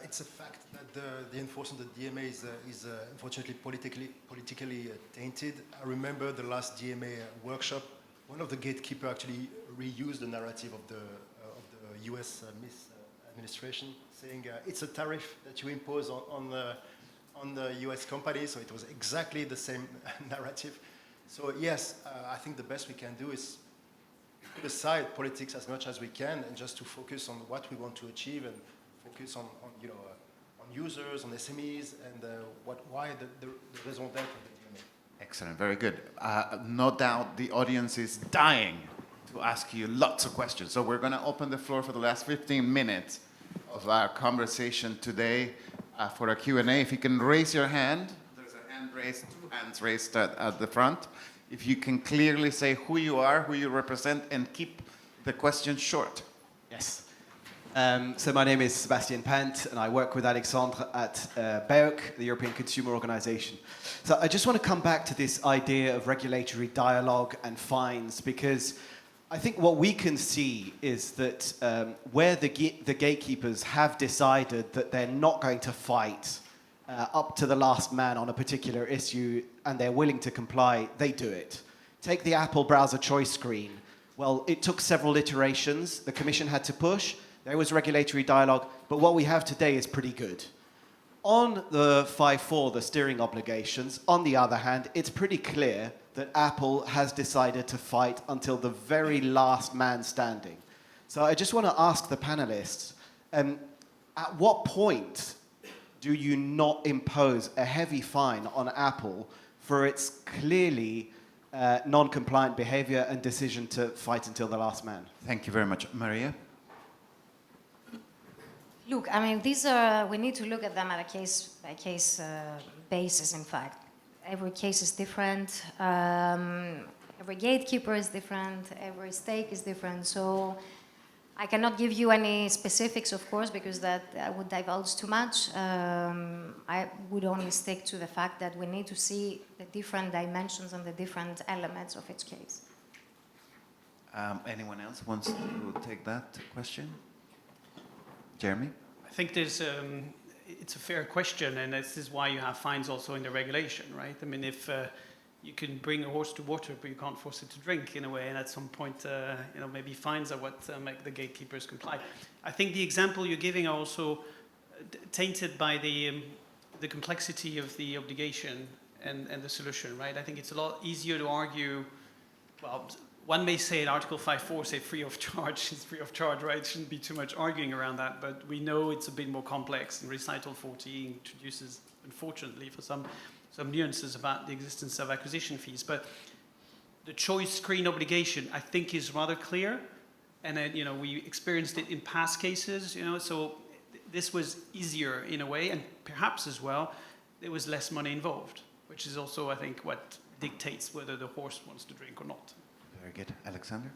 It's a fact that the enforcement of the DMA is unfortunately politically tainted. I remember the last DMA workshop. One of the gatekeepers actually reused the narrative of the U.S. administration, saying it's a tariff that you impose on the U.S. companies. So it was exactly the same narrative. So yes, I think the best we can do is put aside politics as much as we can and just to focus on what we want to achieve and focus on users, on SMEs, and why the raison d'être of the DMA. Excellent, very good. No doubt the audience is dying to ask you lots of questions. So we're going to open the floor for the last 15 minutes of our conversation today for a Q&A. If you can raise your hand, there's a hand raised, two hands raised at the front. If you can clearly say who you are, who you represent, and keep the question short. Yes. So my name is Sebastian Pant, and I work with Alexandre at BEOC, the European Consumer Organization. So I just want to come back to this idea of regulatory dialogue and fines, because I think what we can see is that where the gatekeepers have decided that they're not going to fight up to the last man on a particular issue and they're willing to comply, they do it. Take the Apple browser choice screen. Well, it took several iterations. The Commission had to push. There was regulatory dialogue, but what we have today is pretty good. On the 5.4, the steering obligations, on the other hand, it's pretty clear that Apple has decided to fight until the very last man standing. So I just want to ask the panelists, at what point do you not impose a heavy fine on Apple for its clearly non-compliant behavior and decision to fight until the last man? Thank you very much. Maria? Look, I mean, these are, we need to look at them at a case-by-case basis, in fact. Every case is different, every gatekeeper is different, every stake is different, so I cannot give you any specifics, of course, because that would divulge too much. I would only stick to the fact that we need to see the different dimensions and the different elements of each case. Anyone else wants to take that question? Jeremy? I think there's, it's a fair question, and this is why you have fines also in the regulation, right? I mean, if you can bring a horse to water, but you can't force it to drink in a way, and at some point, maybe fines are what make the gatekeepers comply. I think the example you're giving are also tainted by the complexity of the obligation and the solution, right? I think it's a lot easier to argue, well, one may say in Article 5.4, say free of charge is free of charge, right? Shouldn't be too much arguing around that, but we know it's a bit more complex, and Recital 40 introduces, unfortunately, for some nuances about the existence of acquisition fees. But the choice screen obligation, I think, is rather clear, and then, we experienced it in past cases, so this was easier in a way, and perhaps as well, there was less money involved, which is also, I think, what dictates whether the horse wants to drink or not. Very good. Alexander?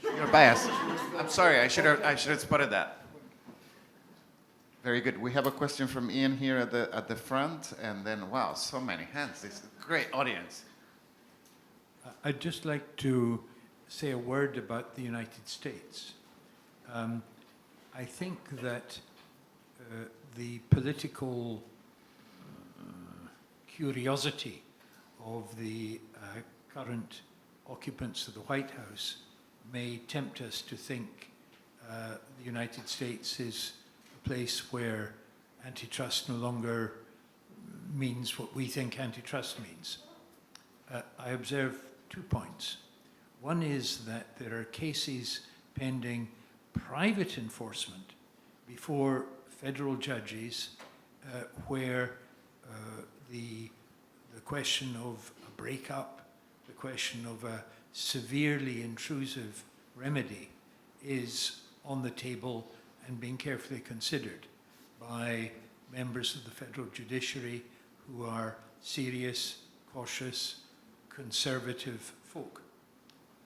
You're biased. I'm sorry, I should have spotted that. Very good. We have a question from Ian here at the front, and then, wow, so many hands. This is a great audience. I'd just like to say a word about the United States. I think that the political curiosity of the current occupants of the White House may tempt us to think the United States is a place where antitrust no longer means what we think antitrust means. I observe 2 points. One is that there are cases pending private enforcement before federal judges where the question of a breakup, the question of a severely intrusive remedy is on the table and being carefully considered by members of the federal judiciary who are serious, cautious, conservative folk.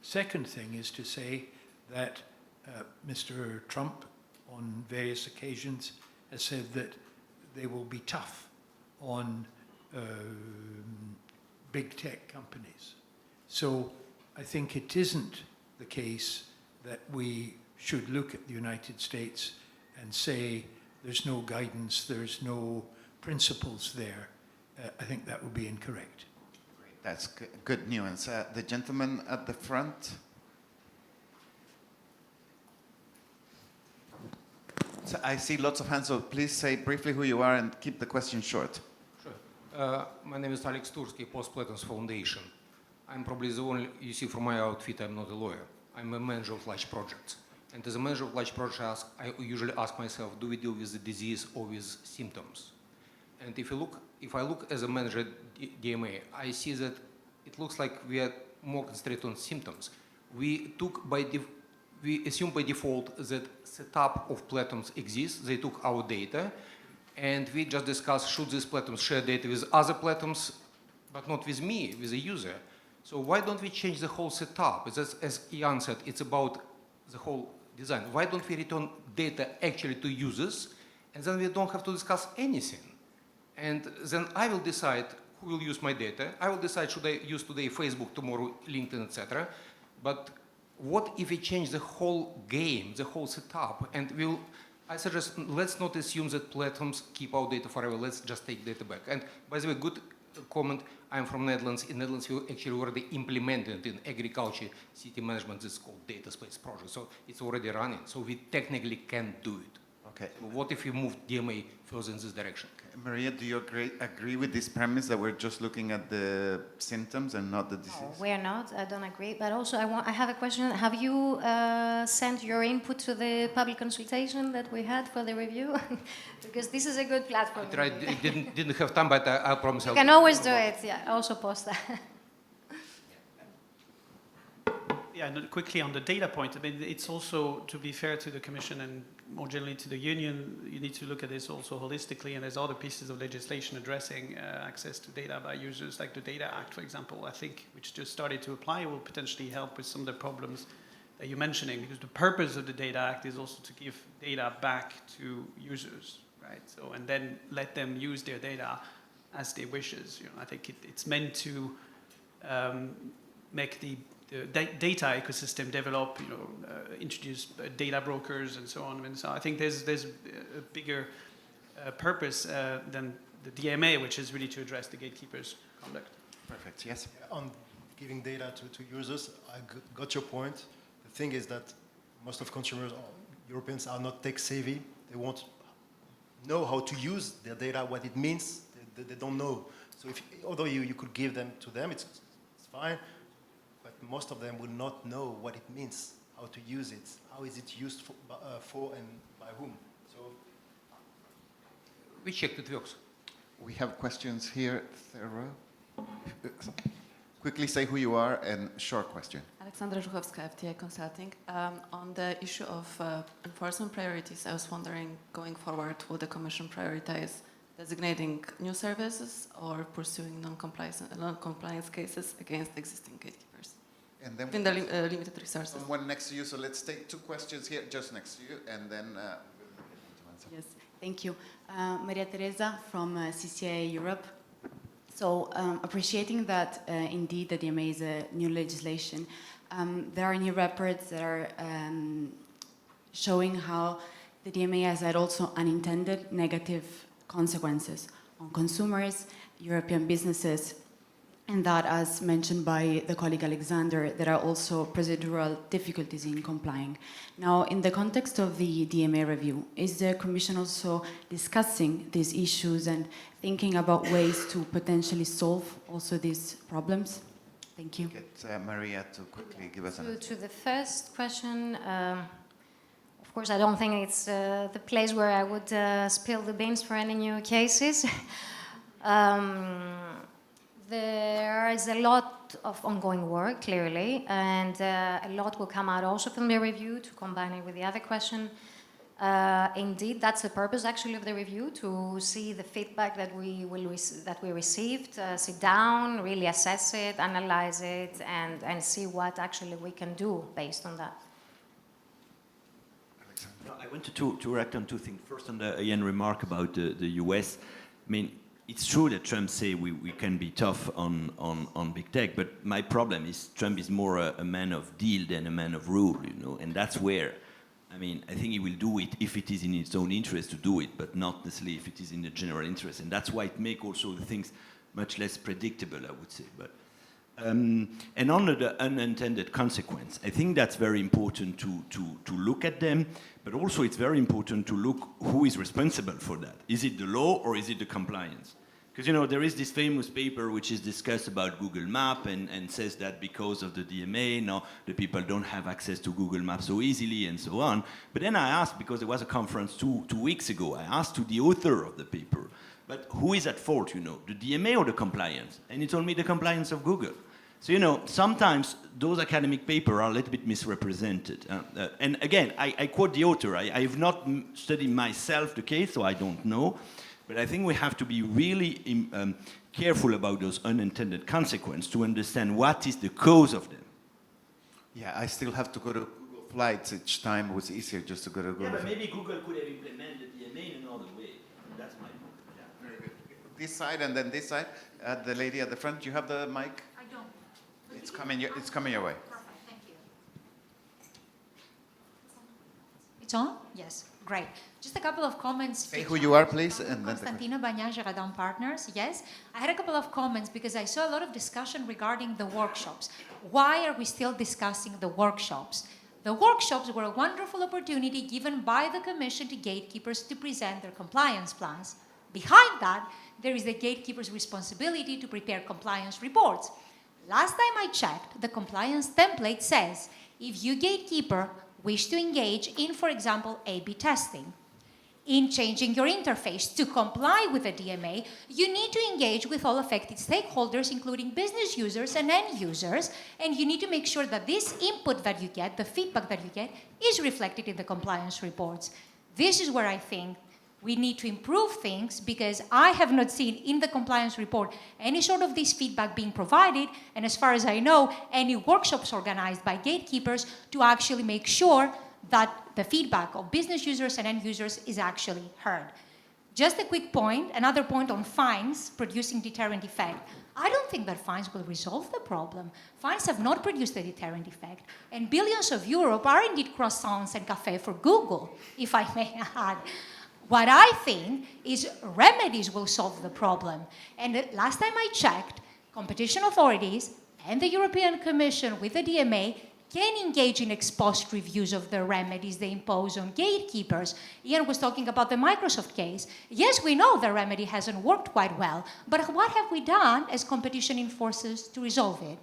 Second thing is to say that Mr. Trump on various occasions has said that they will be tough on big tech companies. So I think it isn't the case that we should look at the United States and say there's no guidance, there's no principles there. I think that would be incorrect. Great. That's good nuance. The gentleman at the front. So I see lots of hands, so please say briefly who you are and keep the question short. Sure. My name is Alex Tursky, Post-Platons Foundation. I'm probably the only, you see from my outfit, I'm not a lawyer. I'm a manager of large projects. And as a manager of large projects, I usually ask myself, do we deal with the disease or with symptoms? And if I look as a manager at DMA, I see that it looks like we are more concentrated on symptoms. We assume by default that setup of platforms exists. They took our data, and we just discussed should these platforms share data with other platforms, but not with me, with the user. So why don't we change the whole setup? As Jan said, it's about the whole design. Why don't we return data actually to users, and then we don't have to discuss anything? And then I will decide who will use my data. I will decide should I use today Facebook, tomorrow LinkedIn, etc. But what if we change the whole game, the whole setup? And I suggest let's not assume that platforms keep our data forever. Let's just take data back. And by the way, good comment. I'm from Netherlands. In Netherlands, we actually already implemented in agriculture, city management. This is called data space project. So it's already running. So we technically can do it. Okay. So what if we move DMA further in this direction? Maria, do you agree with this premise that we're just looking at the symptoms and not the disease? No, we're not. I don't agree. But also, I have a question. Have you sent your input to the public consultation that we had for the review? Because this is a good platform. I tried, didn't have time, but I promise You can always do it. Yeah, also post that. Yeah, and quickly on the data point, I mean, it's also, to be fair to the Commission and more generally to the Union, you need to look at this also holistically, and there's other pieces of legislation addressing access to data by users, like the Data Act, for example, I think, which just started to apply, will potentially help with some of the problems that you're mentioning, because the purpose of the Data Act is also to give data back to users, right? So, and then let them use their data as they wishes. You know, I think it's meant to make the data ecosystem develop, you know, introduce data brokers and so on. And so I think there's a bigger purpose than the DMA, which is really to address the gatekeepers' conduct. Perfect, yes. On giving data to users, I got your point. The thing is that most of consumers, Europeans, are not tech savvy. They won't know how to use their data, what it means. They don't know. So although you could give them to them, it's fine. Most of them will not know what it means, how to use it, how is it used for and by whom. So We checked, it works. We have questions here. Thera. Quickly say who you are and short question. Alexandra Żuchowska, FTI Consulting. On the issue of enforcement priorities, I was wondering, going forward, will the Commission prioritize designating new services or pursuing non-compliance cases against existing gatekeepers? And then Within the limited resources. someone next to you, so let's take two questions here, just next to you, and then we'll get to answer. Yes, thank you. Maria Teresa from CCA Europe. So appreciating that indeed the DMA is a new legislation, there are new reports that are showing how the DMA has had also unintended negative consequences on consumers, European businesses, and that, as mentioned by the colleague Alexander, there are also procedural difficulties in complying. Now, in the context of the DMA review, is the Commission also discussing these issues and thinking about ways to potentially solve also these problems? Thank you. Get Maria to quickly give us an answer. To the first question, of course, I don't think it's the place where I would spill the beans for any new cases. There is a lot of ongoing work, clearly, and a lot will come out also from the review to combine it with the other question. Indeed, that's the purpose, actually, of the review, to see the feedback that we received, sit down, really assess it, analyze it, and see what actually we can do based on that. I wanted to react on two things. First, on the Ian remark about the US. I mean, it's true that Trump say we can be tough on big tech, but my problem is Trump is more a man of deal than a man of rule, you know, and that's where, I mean, I think he will do it if it is in his own interest to do it, but not necessarily if it is in the general interest, and that's why it makes also the things much less predictable, I would say. But and on the unintended consequence, I think that's very important to look at them, but also it's very important to look who is responsible for that. Is it the law or is it the compliance? Because, you know, there is this famous paper which is discussed about Google Map and says that because of the DMA, now the people don't have access to Google Maps so easily and so on. But then I asked, because there was a conference two weeks ago, I asked to the author of the paper, but who is at fault, you know, the DMA or the compliance? And he told me the compliance of Google. So, you know, sometimes those academic papers are a little bit misrepresented. And again, I quote the author. I have not studied myself the case, so I don't know. But I think we have to be really careful about those unintended consequences to understand what is the cause of them. Yeah, I still have to go to Google Flights each time. It was easier just to go to Google. Yeah, but maybe Google could have implemented the DMA in another way. That's my point. Yeah. Very good. This side and then this side. The lady at the front, do you have the mic? I don't. It's coming your way. Perfect, thank you. It's on? Yes, great. Just a couple of comments. Say who you are, please, and then Constantina Bagnan, Geradan Partners. Yes, I had a couple of comments because I saw a lot of discussion regarding the workshops. Why are we still discussing the workshops? The workshops were a wonderful opportunity given by the Commission to gatekeepers to present their compliance plans. Behind that, there is the gatekeeper's responsibility to prepare compliance reports. Last time I checked, the compliance template says, if you gatekeeper wish to engage in, for example, A/B testing, in changing your interface to comply with the DMA, you need to engage with all affected stakeholders, including business users and end users, and you need to make sure that this input that you get, the feedback that you get, is reflected in the compliance reports. This is where I think we need to improve things, because I have not seen in the compliance report any sort of this feedback being provided, and as far as I know, any workshops organized by gatekeepers to actually make sure that the feedback of business users and end users is actually heard. Just a quick point, another point on fines producing deterrent effect. I don't think that fines will resolve the problem. Fines have not produced a deterrent effect, and billions of euros are indeed croissants and café for Google, if I may add. What I think is remedies will solve the problem. And last time I checked, competition authorities and the European Commission with the DMA can engage in ex post reviews of the remedies they impose on gatekeepers. Ian was talking about the Microsoft case. Yes, we know the remedy hasn't worked quite well, but what have we done as competition enforcers to resolve it?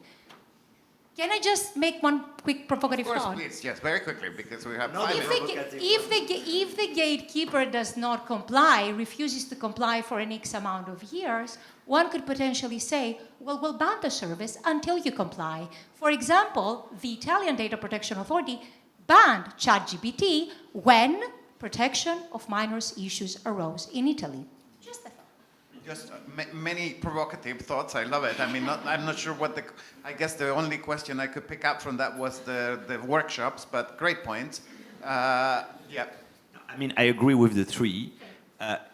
Can I just make one quick provocative Of course, thought? please, yes, very quickly, because we have No, 5 if minutes. If the gatekeeper does not comply, refuses to comply for an X amount of years, one could potentially say, well, we'll ban the service until you comply. For example, the Italian Data Protection Authority banned ChatGPT when protection of minors issues arose in Italy. Just a thought. Just many provocative thoughts. I love it. I mean, I'm not sure what I guess the only question I could pick up from that was the workshops, but great points. Yeah. I mean, I agree with the three.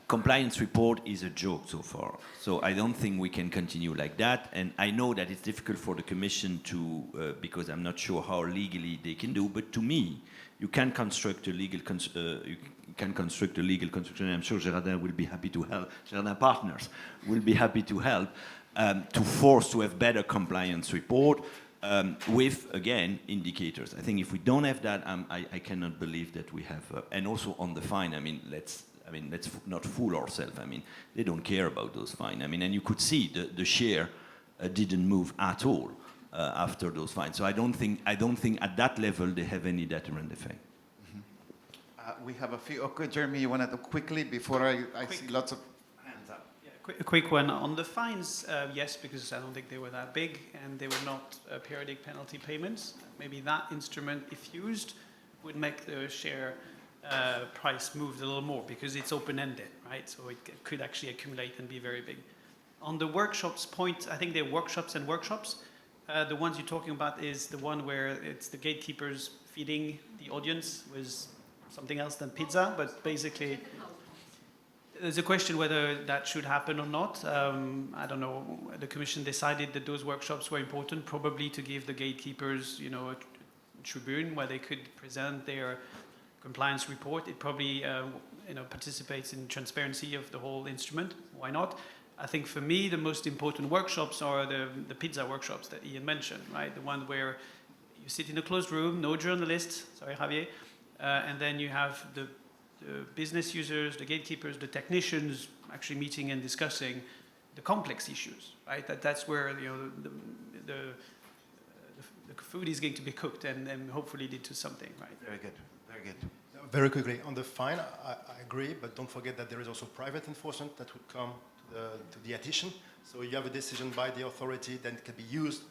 Compliance report is a joke so far. So I don't think we can continue like that. And I know that it's difficult for the Commission to, because I'm not sure how legally they can do, but to me, you can construct a legal construction. I'm sure Gérardin will be happy to help. Gérardin Partners will be happy to help to force to have better compliance report with, again, indicators. I think if we don't have that, I cannot believe that we have. And also on the fine, let's not fool ourselves. They don't care about those fines. And you could see the share didn't move at all after those fines. So I don't think at that level they have any deterrent effect. We have a few. Okay, Jeremy, you want to quickly before I see lots of hands up. Yeah, a quick one on the fines. Yes, because I don't think they were that big and they were not periodic penalty payments. Maybe that instrument, if used, would make the share price move a little more because it's open-ended, right? So it could actually accumulate and be very big. On the workshops point, I think they're workshops and workshops. The ones you're talking about is the one where it's the gatekeepers feeding the audience with something else than pizza, but basically there's a question whether that should happen or not. I don't know. The Commission decided that those workshops were important, probably to give the gatekeepers, a tribune where they could present their compliance report. It probably, participates in transparency of the whole instrument. Why not? I think for me, the most important workshops are the pizza workshops that Ian mentioned, right? The one where you sit in a closed room, no journalists, sorry, Javier, and then you have the business users, the gatekeepers, the technicians actually meeting and discussing the complex issues, right? That's where the food is going to be cooked and hopefully lead to something, right? Very good, very good. Very quickly, on the fine, I agree, but don't forget that there is also private enforcement that would come to the addition. So you have a decision by the authority, then it can be used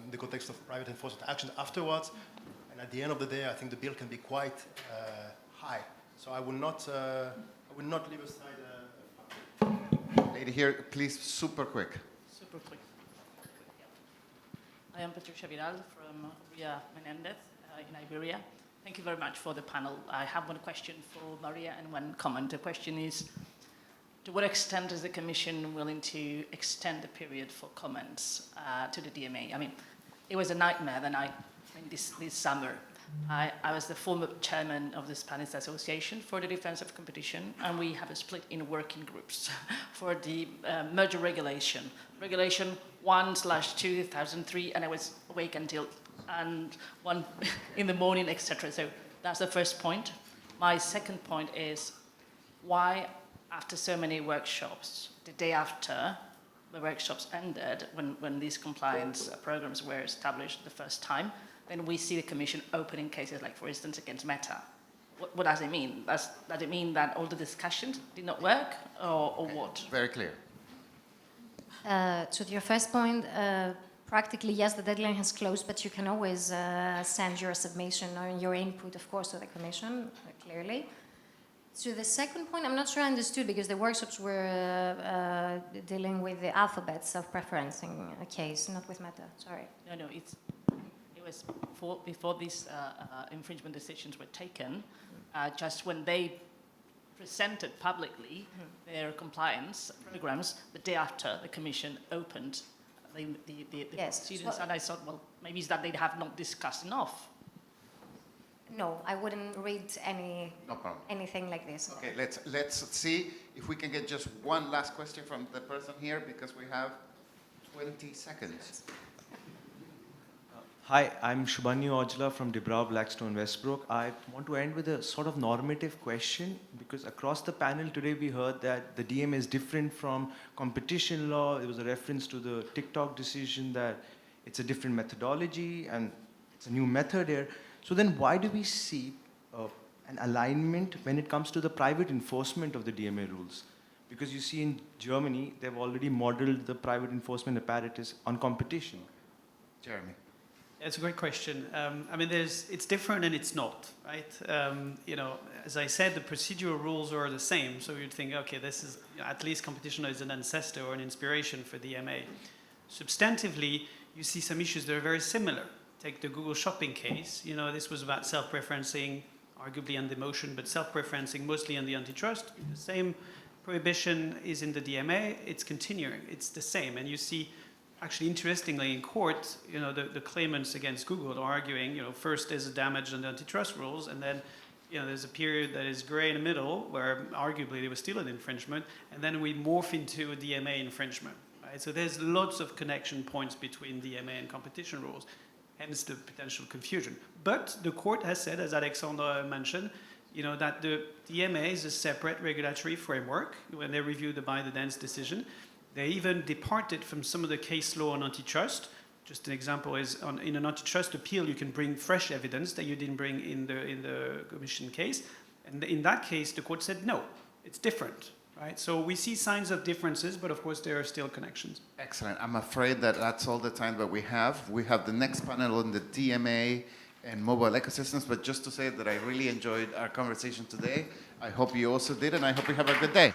in the context of private enforcement action afterwards. And at the end of the day, I think the bill can be quite high. So I will not leave aside. Lady here, please, super quick. Super quick. I am Patricia Vidal from Ria Menendez in Iberia. Thank you very much for the panel. I have one question for Maria and one comment. The question is, to what extent is the Commission willing to extend the period for comments to the DMA? I mean, it was a nightmare this summer. I was the former chairman of the Spanish Association for the Defense of Competition, and we have a split in working groups for the merger regulation. Regulation 1/2003, and I was awake until 1 in the morning, etc. So that's the first point. My second point is, why, after so many workshops, the day after the workshops ended, when these compliance programs were established the first time, then we see the Commission opening cases like, for instance, against Meta. What does it mean? Does it mean that all the discussions did not work, or what? Very clear. To your first point, practically, yes, the deadline has closed, but you can always send your submission or your input, of course, to the Commission, clearly. To the second point, I'm not sure I understood, because the workshops were dealing with the Alphabet self-preferencing case, not with Meta. Sorry. No, it was before these infringement decisions were taken, just when they presented publicly their compliance programs, the day after the Commission opened the proceedings, and I thought, well, maybe it's that they have not discussed enough. No, I wouldn't read No problem. anything like this. Okay, let's see if we can get just one last question from the person here, because we have 20 seconds. Hi, I'm Shubhanyu Ojla from DeBrow Blackstone Westbrook. I want to end with a sort of normative question, because across the panel today we heard that the DMA is different from competition law. There was a reference to the TikTok decision that it's a different methodology and it's a new method here. So then why do we see an alignment when it comes to the private enforcement of the DMA rules? Because you see in Germany, they've already modeled the private enforcement apparatus on competition. Jeremy. It's a great question. I mean, it's different and it's not, right? As I said, the procedural rules are the same. So you'd think, okay, this is, at least competition law is an ancestor or an inspiration for DMA. Substantively, you see some issues that are very similar. Take the Google shopping case. This was about self-preferencing, arguably on the motion, but self-preferencing mostly on the antitrust. The same prohibition is in the DMA. It's continuing. It's the same. And you see, actually, interestingly, in court, the claimants against Google are arguing, first there's a damage on the antitrust rules, and then, there's a period that is gray in the middle where arguably there was still an infringement, and then we morph into a DMA infringement, right? So there's lots of connection points between DMA and competition rules, hence the potential confusion. But the court has said, as Alexandre mentioned, that the DMA is a separate regulatory framework when they review the ByteDance decision. They even departed from some of the case law on antitrust. Just an example is, in an antitrust appeal, you can bring fresh evidence that you didn't bring in the Commission case. And in that case, the court said, no, it's different, right? So we see signs of differences, but of course, there are still connections. Excellent. I'm afraid that that's all the time that we have. We have the next panel on the DMA and mobile ecosystems, but just to say that I really enjoyed our conversation today. I hope you also did, and I hope you have a good day.